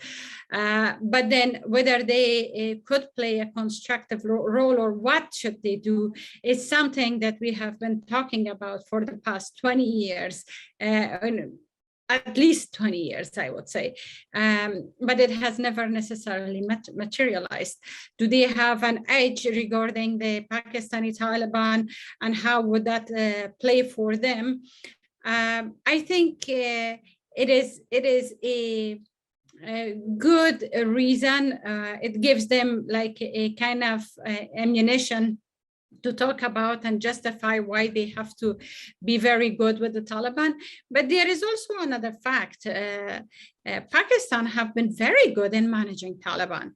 But then whether they could play a constructive role or what should they do is something that we have been talking about for the past 20 years. At least 20 years, I would say, but it has never necessarily materialized. Do they have an edge regarding the Pakistani Taliban, and how would that play for them? I think it is a good reason. It gives them like a kind of ammunition to talk about and justify why they have to be very good with the Taliban. But there is also another fact. Pakistan have been very good in managing Taliban.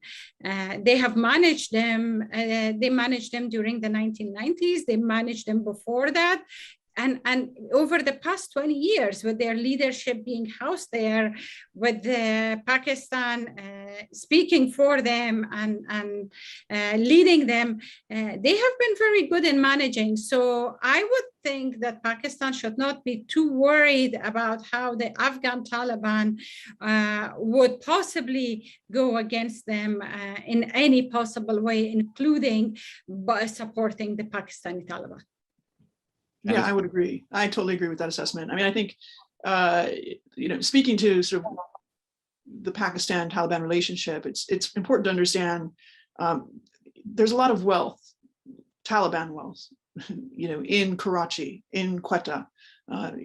They have managed them, they managed them during the 1990s, they managed them before that. And over the past 20 years, with their leadership being housed there, with Pakistan speaking for them and leading them, they have been very good in managing. So I would think that Pakistan should not be too worried about how the Afghan Taliban would possibly go against them in any possible way, including by supporting the Pakistani Taliban. Yeah, I would agree. I totally agree with that assessment. I mean, I think, speaking to sort of the Pakistan-Taliban relationship, it's important to understand there's a lot of wealth, Taliban wealth, in Karachi, in Quetta,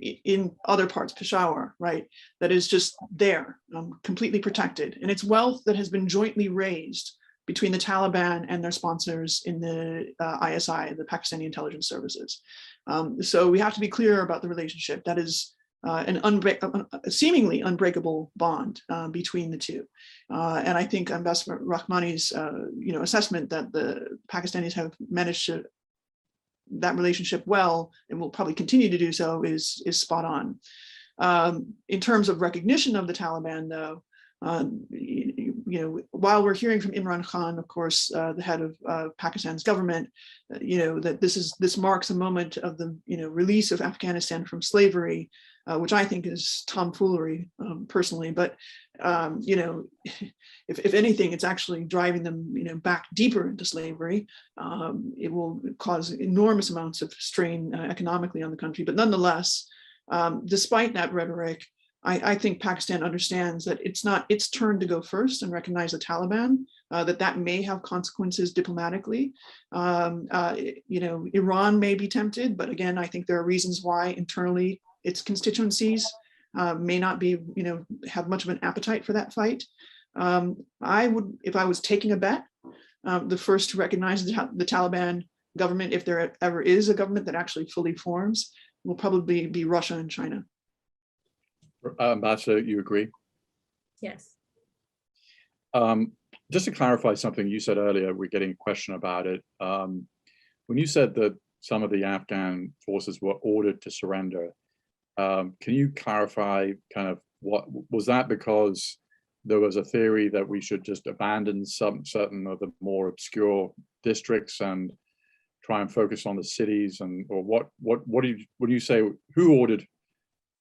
in other parts, Peshawar, right? That is just there, completely protected. And it's wealth that has been jointly raised between the Taliban and their sponsors in the ISI, the Pakistani intelligence services. So we have to be clear about the relationship. That is a seemingly unbreakable bond between the two. And I think Ambassador Rahmani's assessment that the Pakistanis have managed that relationship well and will probably continue to do so is spot on. In terms of recognition of the Taliban, though, while we're hearing from Imran Khan, of course, the head of Pakistan's government, that this marks a moment of the release of Afghanistan from slavery, which I think is tomfoolery personally. But if anything, it's actually driving them back deeper into slavery. It will cause enormous amounts of strain economically on the country. But nonetheless, despite that rhetoric, I think Pakistan understands that it's not its turn to go first and recognize the Taliban, that may have consequences diplomatically. Iran may be tempted, but again, I think there are reasons why internally its constituencies may not be, have much of an appetite for that fight. I would, if I was taking a bet, the first to recognize the Taliban government, if there ever is a government that actually fully forms, will probably be Russia and China. Ambassador, you agree? Yes. Just to clarify something you said earlier, we're getting a question about it. When you said that some of the Afghan forces were ordered to surrender, can you clarify kind of what was that, because there was a theory that we should just abandon certain of the more obscure districts and try and focus on the cities, or what do you say, who ordered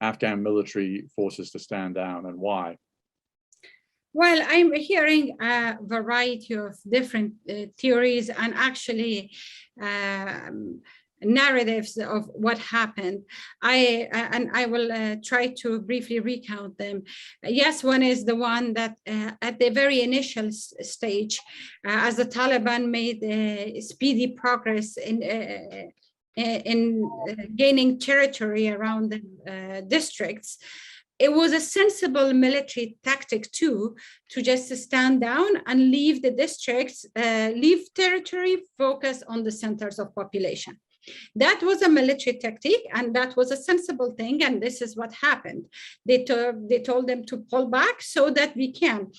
Afghan military forces to stand down and why? Well, I'm hearing a variety of different theories and actually narratives of what happened. I will try to briefly recount them. Yes, one is the one that at the very initial stage, as the Taliban made speedy progress in gaining territory around the districts, it was a sensible military tactic too, to just stand down and leave the districts, leave territory, focus on the centers of population. That was a military tactic, and that was a sensible thing, and this is what happened. They told them to pull back so that we can.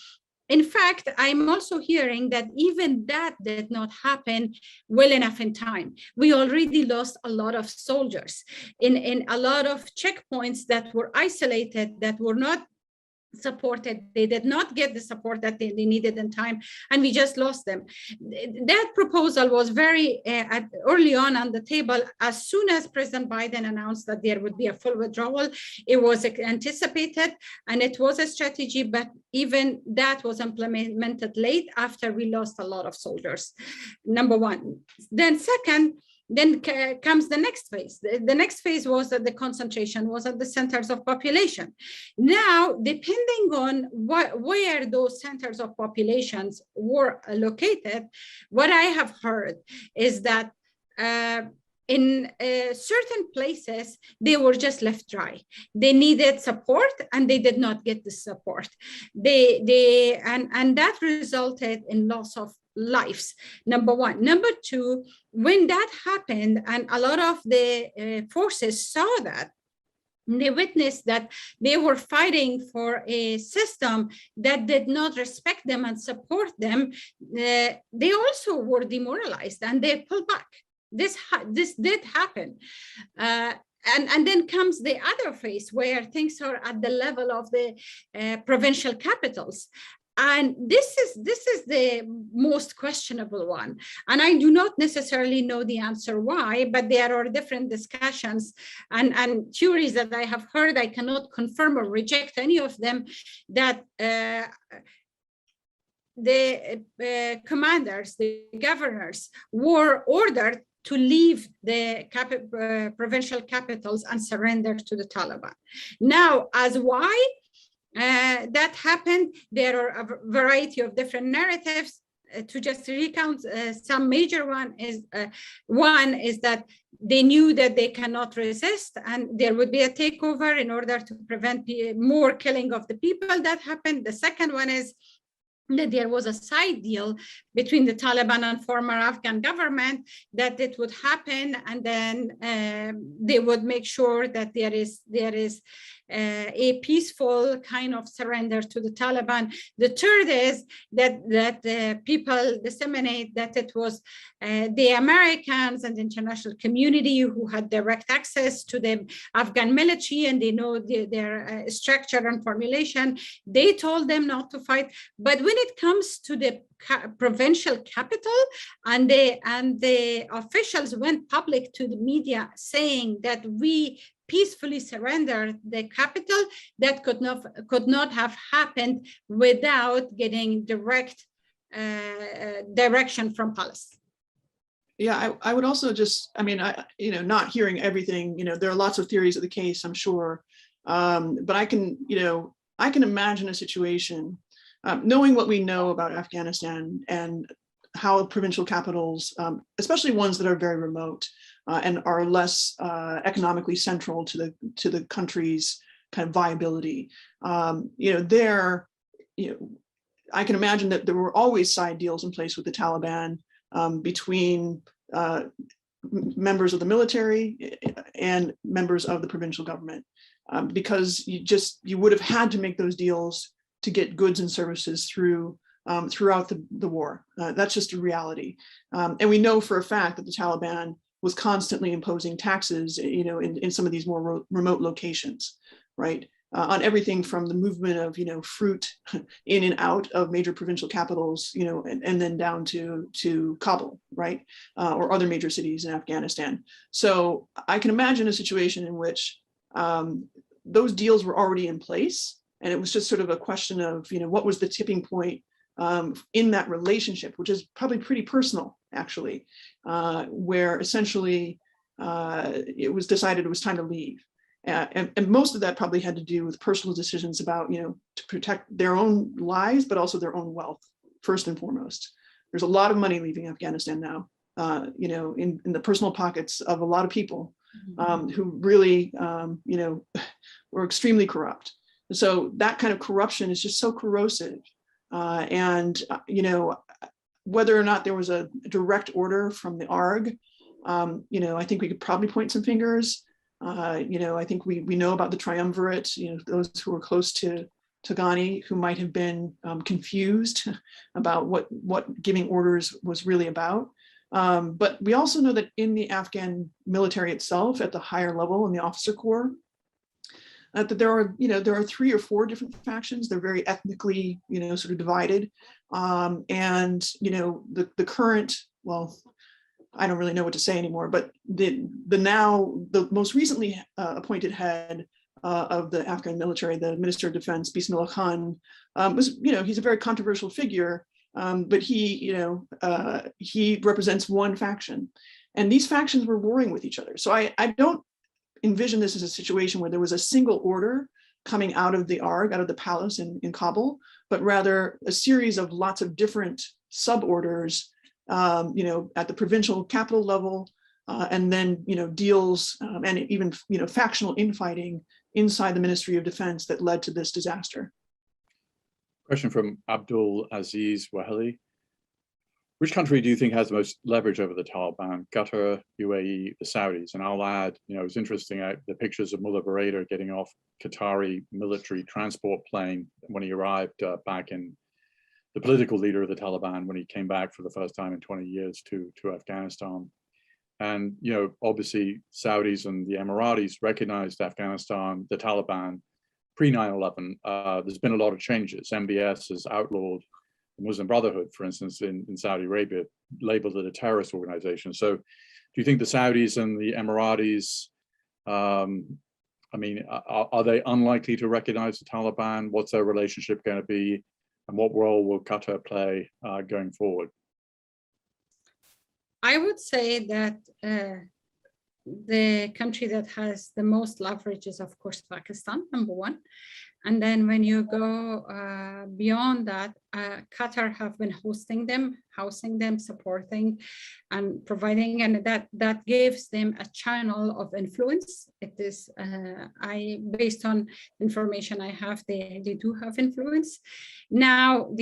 In fact, I'm also hearing that even that did not happen well enough in time. We already lost a lot of soldiers in a lot of checkpoints that were isolated, that were not supported. They did not get the support that they needed in time, and we just lost them. That proposal was very early on the table. As soon as President Biden announced that there would be a full withdrawal, it was anticipated and it was a strategy, but even that was implemented late after we lost a lot of soldiers, number one. Then second, then comes the next phase. The next phase was that the concentration was at the centers of population. Now, depending on where those centers of populations were located, what I have heard is that in certain places, they were just left dry. They needed support and they did not get the support. And that resulted in loss of lives, number one. Number two, when that happened and a lot of the forces saw that, they witnessed that they were fighting for a system that did not respect them and support them. They also were demoralized and they pulled back. This did happen. And then comes the other phase where things are at the level of the provincial capitals. And this is the most questionable one. And I do not necessarily know the answer why, but there are different discussions and theories that I have heard. I cannot confirm or reject any of them, that the commanders, the governors were ordered to leave the provincial capitals and surrender to the Taliban. Now, as why that happened, there are a variety of different narratives. To just recount some major one is that they knew that they cannot resist and there would be a takeover in order to prevent more killing of the people that happened. The second one is that there was a side deal between the Taliban and former Afghan government, that it would happen, and then they would make sure that there is a peaceful kind of surrender to the Taliban. The third is that people disseminate that it was the Americans and the international community who had direct access to the Afghan military, and they know their structure and formulation. They told them not to fight. But when it comes to the provincial capital, and the officials went public to the media saying that we peacefully surrendered the capital, that could not have happened without getting direct direction from Palestine. Yeah, I would also just, I mean, not hearing everything, there are lots of theories of the case, I'm sure, but I can imagine a situation, knowing what we know about Afghanistan and how provincial capitals, especially ones that are very remote and are less economically central to the country's kind of viability, I can imagine that there were always side deals in place with the Taliban between members of the military and members of the provincial government, because you would have had to make those deals to get goods and services throughout the war. That's just a reality. And we know for a fact that the Taliban was constantly imposing taxes, in some of these more remote locations, right? On everything from the movement of, fruit in and out of major provincial capitals, and then down to Kabul, right? Or other major cities in Afghanistan. So I can imagine a situation in which those deals were already in place. And it was just sort of a question of, what was the tipping point in that relationship, which is probably pretty personal, actually, where essentially it was decided it was time to leave. And most of that probably had to do with personal decisions about, to protect their own lives, but also their own wealth, first and foremost. There's a lot of money leaving Afghanistan now, in the personal pockets of a lot of people who really, were extremely corrupt. So that kind of corruption is just so corrosive. Whether or not there was a direct order from the ARG, I think we could probably point some fingers. I think we know about the triumvirate, those who were close to Ghani, who might have been confused about what giving orders was really about. But we also know that in the Afghan military itself, at the higher level in the officer corps, that there are 3 or 4 different factions. They're very ethnically, sort of divided. The current, well, I don't really know what to say anymore, but the most recently appointed head of the Afghan military, the Minister of Defense, Bismillah Khan, was, he's a very controversial figure, but he represents one faction, and these factions were warring with each other. So I don't envision this as a situation where there was a single order coming out of the ARG, out of the palace in Kabul, but rather a series of lots of different suborders, at the provincial capital level, and then, deals and even, factional infighting inside the Ministry of Defense that led to this disaster. Question from Abdul Aziz Wahali. Which country do you think has the most leverage over the Taliban? Qatar, UAE, the Saudis? And I'll add, you know, it's interesting, the pictures of Mullah Baraida getting off Qatari military transport plane when he arrived back in, the political leader of the Taliban, when he came back for the first time in 20 years to Afghanistan. And, you know, obviously Saudis and the Emiratis recognized Afghanistan, the Taliban, pre 9/11. There's been a lot of changes. MBS has outlawed the Muslim Brotherhood, for instance, in Saudi Arabia, labeled it a terrorist organization. So do you think the Saudis and the Emiratis, I mean, are they unlikely to recognize the Taliban? What's their relationship going to be? And what role will Qatar play going forward? I would say that the country that has the most leverage is, of course, Pakistan, number one. And then when you go beyond that, Qatar have been hosting them, housing them, supporting and providing, and that gives them a channel of influence. It is, based on information I have, they do have influence. Now,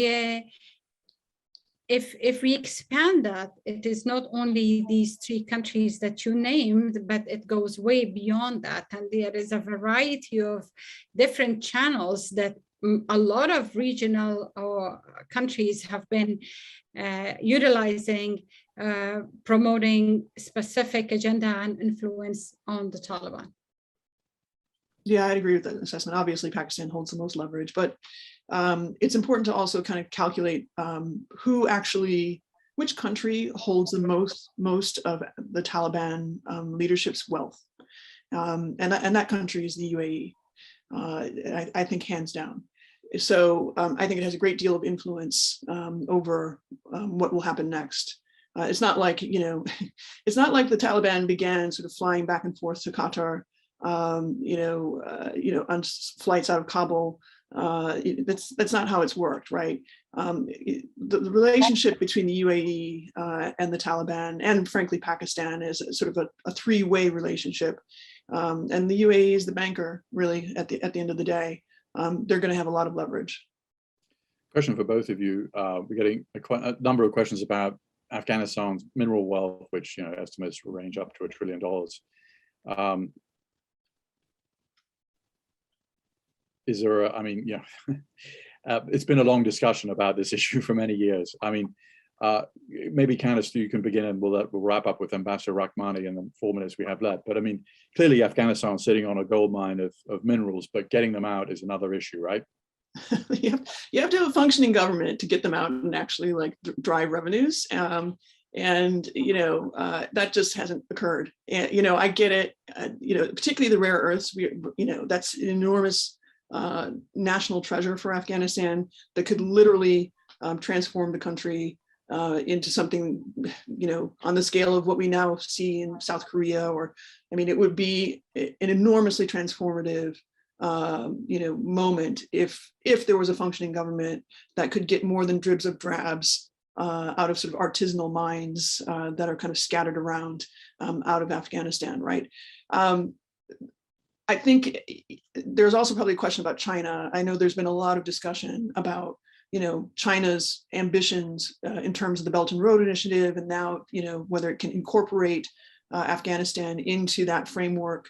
if we expand that, it is not only these three countries that you named, but it goes way beyond that. And there is a variety of different channels that a lot of regional countries have been utilizing, promoting specific agenda and influence on the Taliban. Yeah, I'd agree with that assessment. Obviously, Pakistan holds the most leverage, but it's important to also kind of calculate which country holds the most of the Taliban leadership's wealth, and that country is the UAE. I think hands down. So I think it has a great deal of influence over what will happen next. It's not like, you know, it's not like the Taliban began sort of flying back and forth to Qatar, on flights out of Kabul. That's not how it's worked, right? The relationship between the UAE and the Taliban, and frankly Pakistan, is sort of a three-way relationship. And the UAE is the banker, really, at the end of the day. They're going to have a lot of leverage. Question for both of you. We're getting a number of questions about Afghanistan's mineral wealth, which, you know, estimates range up to $1 trillion. Is there it's been a long discussion about this issue for many years. I mean, maybe Candice, you can begin, and we'll wrap up with Ambassador Rahmani in the 4 minutes we have left. But I mean, clearly Afghanistan's sitting on a gold mine of minerals, but getting them out is another issue, right? You have to have a functioning government to get them out and actually like drive revenues. And, that just hasn't occurred. And, I get it, particularly the rare earths, that's an enormous national treasure for Afghanistan that could literally transform the country into something, on the scale of what we now see in South Korea, it would be an enormously transformative, moment if there was a functioning government that could get more than dribs of drabs out of sort of artisanal mines that are kind of scattered around out of Afghanistan, right? I think there's also probably a question about China. I know there's been a lot of discussion about, China's ambitions in terms of the Belt and Road Initiative, and now, whether it can incorporate Afghanistan into that framework.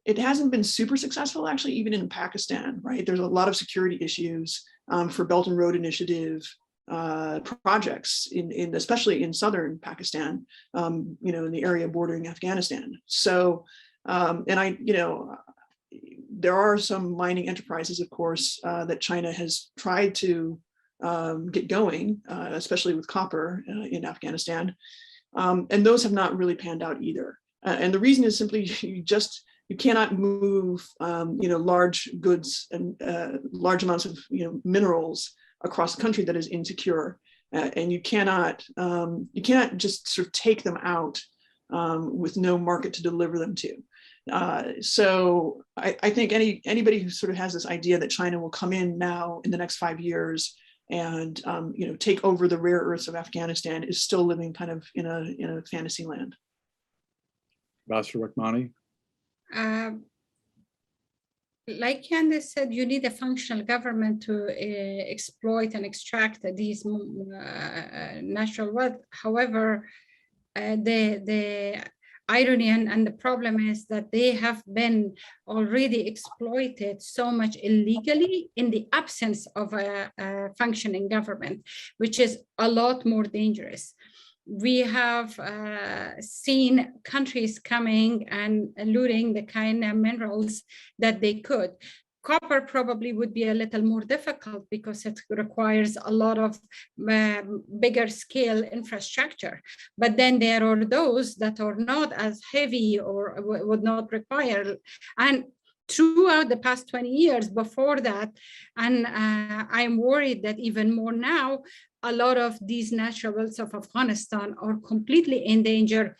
It hasn't been super successful, actually, even in Pakistan, right? There's a lot of security issues for Belt and Road Initiative projects especially in southern Pakistan, in the area bordering Afghanistan. So, there are some mining enterprises, of course, that China has tried to get going, especially with copper in Afghanistan. And those have not really panned out either. And the reason is simply you cannot move, large goods and large amounts of, minerals across the country that is insecure. And you cannot just sort of take them out with no market to deliver them to. So I think anybody who sort of has this idea that China will come in now in the next 5 years and take over the rare earths of Afghanistan is still living kind of in a fantasy land. Ambassador Rahmani. like Candace said, you need a functional government to exploit and extract these natural wealth. However, the irony and the problem is that they have been already exploited so much illegally in the absence of a functioning government, which is a lot more dangerous. We have seen countries coming and looting the kind of minerals that they could. Copper probably would be a little more difficult because it requires a lot of bigger scale infrastructure. But then there are those that are not as heavy or would not require. And throughout the past 20 years before that, and I'm worried that even more now, a lot of these natural wealths of Afghanistan are completely in danger,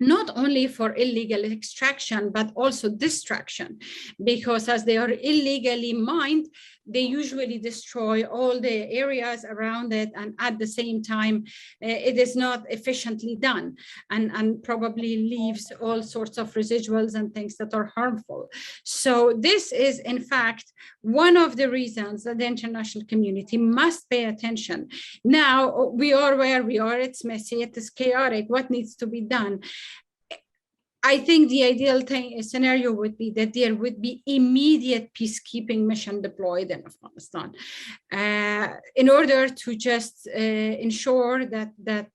not only for illegal extraction, but also destruction, because as they are illegally mined, they usually destroy all the areas around it, and at the same time, it is not efficiently done, and probably leaves all sorts of residuals and things that are harmful. So this is, in fact, one of the reasons that the international community must pay attention. Now, we are where we are, it's messy, it is chaotic, what needs to be done? I think the ideal scenario would be that there would be immediate peacekeeping mission deployed in Afghanistan in order to just ensure that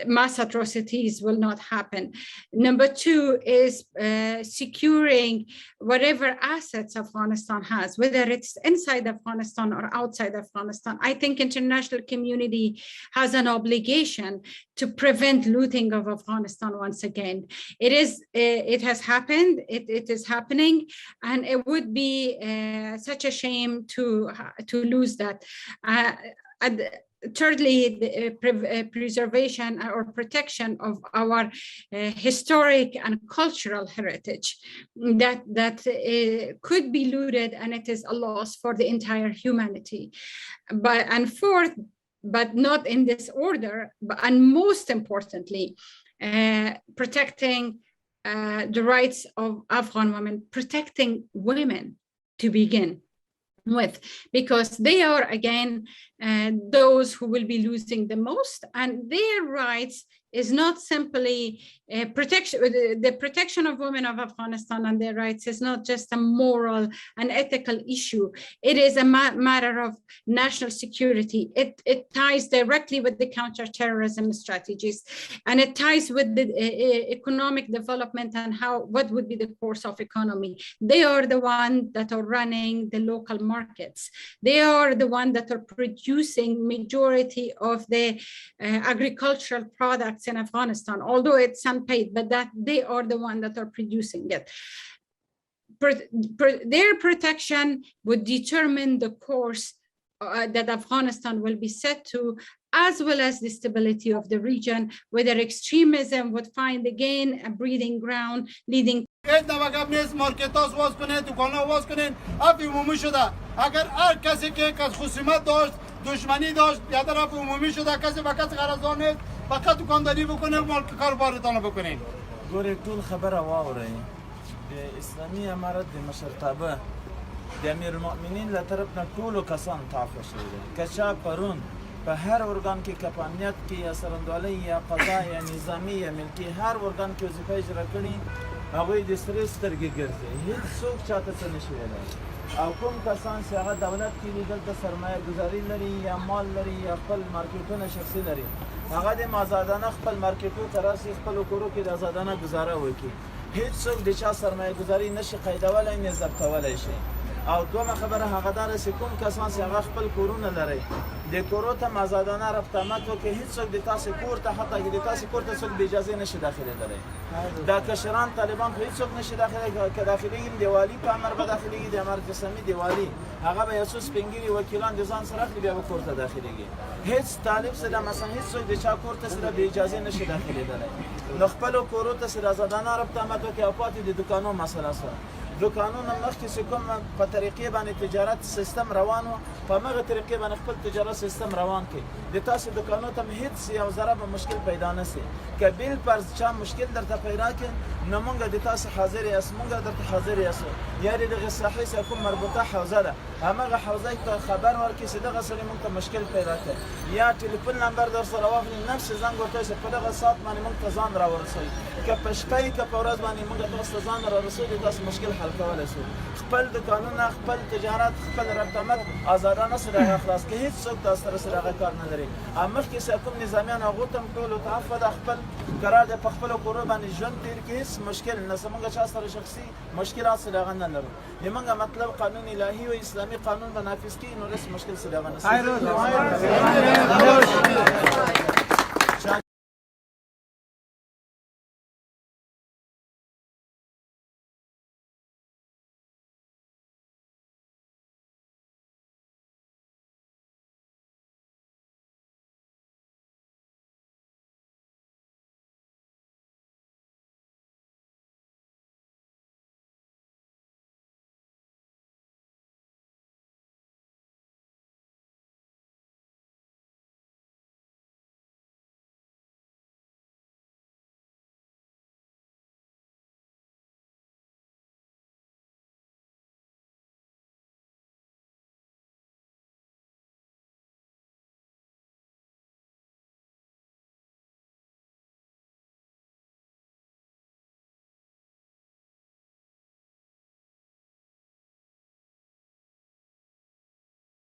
mass atrocities will not happen. Number two is securing whatever assets Afghanistan has, whether it's inside Afghanistan or outside Afghanistan. I think international community has an obligation to prevent looting of Afghanistan once again. It has happened, it is happening, and it would be such a shame to lose that. Thirdly, the preservation or protection of our historic and cultural heritage that could be looted, and it is a loss for the entire humanity. And fourth, but not in this order, and most importantly, protecting the rights of Afghan women, protecting women to begin with, because they are, again, those who will be losing the most, and their rights is not simply protection. The protection of women of Afghanistan and their rights is not just a moral and ethical issue. It is a matter of national security. It ties directly with the counterterrorism strategies, and it ties with the economic development and what would be the course of economy. They are the ones that are running the local markets. They are the ones that are producing majority of the agricultural products in Afghanistan, although it's unpaid, but that they are the ones that are producing it. Their protection would determine the course that Afghanistan will be set to, as well as the stability of the region, whether extremism would find again a breeding ground leading. دشمنی داشت یا طرف عمومی شده کسی به کسی قرضدار نیست فقط دکانداری بکنه مال کاروبارتان بکنین گوره طول خبر واوره اسلامی امارت د مشرتابه د امیر المؤمنین له طرف نه ټولو کسان تعفو شوي که چا پرون په هر ارګان کې کپانیت کې یا سرندوالۍ یا قضا یا نظامي یا ملکي هر ارګان کې وظیفه اجرا کړي هغوی د سرې سترګې ګرځي هېڅ څوک چاته څه نشي ویلی او کوم کسان چې هغه دولت کې دي دلته سرمایه ګذاري لري یا مال لري یا خپل مارکیټونه شخصي لري هغه د آزادانه خپل مارکیټو ته راسي خپلو کورو کې د آزادانه ګزاره وکړي هېڅ څوک د چا سرمایه ګذاري نشي قیدولی نه ضبطولی شي او دومه خبره هغه داره چې کوم کسان چې هغه خپل کورونه لري د کورو ته آزادانه رفت آمد وکړي هېڅ څوک د تاسې کور ته حتی د تاسې کور ته څوک بې اجازې نشي داخلېدلی دا کشران طالبان خو هېڅ څوک نشي داخلېږي که داخلېږي د والي په امر به داخلېږي د امارت اسلامي د والي هغه به یو څو سپین ږیري وکیلان د ځان سره اخلي بیا به کور ته داخلېږي هېڅ طالب چې دا مثلا هېڅ څوک د چا کور ته چې بې اجازې نشي داخلېدلی نو خپلو کورو ته چې د آزادانه رفت آمد وکړي او پاتې د دوکانو مسله سره دوکانونه مخکې چې کوم په طریقې باندې تجارت سیستم روان و په همغه طریقې باندې خپل تجارت سیستم روان کړي د تاسو دوکانو ته هیڅ یو ذره به مشکل پیدا نه شي که بیل پر چا مشکل درته پیدا کړي نو موږ د تاسو حاضر یاست موږ درته حاضر یاستو یا د دغه ساحې سره کوم مربوطه حوزه ده همغه حوزه ته خبر ورکړي چې دغه سړي موږ ته مشکل پیدا کړي یا ټلیفون نمبر در سره واخلي نفس زنګ ورته چې په دغه ساعت باندې موږ ته ځان راورسوي که په شپه که په ورځ باندې موږ تاسو ته ځان رارسوي تاسو مشکل حل کولی شو خپل دوکانونه خپل تجارت خپل ربطمت آزادانه سره خلاص که هیڅ څوک تاسو سره هغه کار نه لري مخکې چې کوم نظامیان هغو ته هم ټولو ته عفو ده خپل قرار دی په خپلو کورو باندې ژوند تېر کړي هیڅ مشکل نه زموږ چا سره شخصي مشکلات سره هغه نه لرو زموږ مطلب قانون الهي او اسلامي قانون به نافظ کړي نو هیڅ مشکل سره هغه نه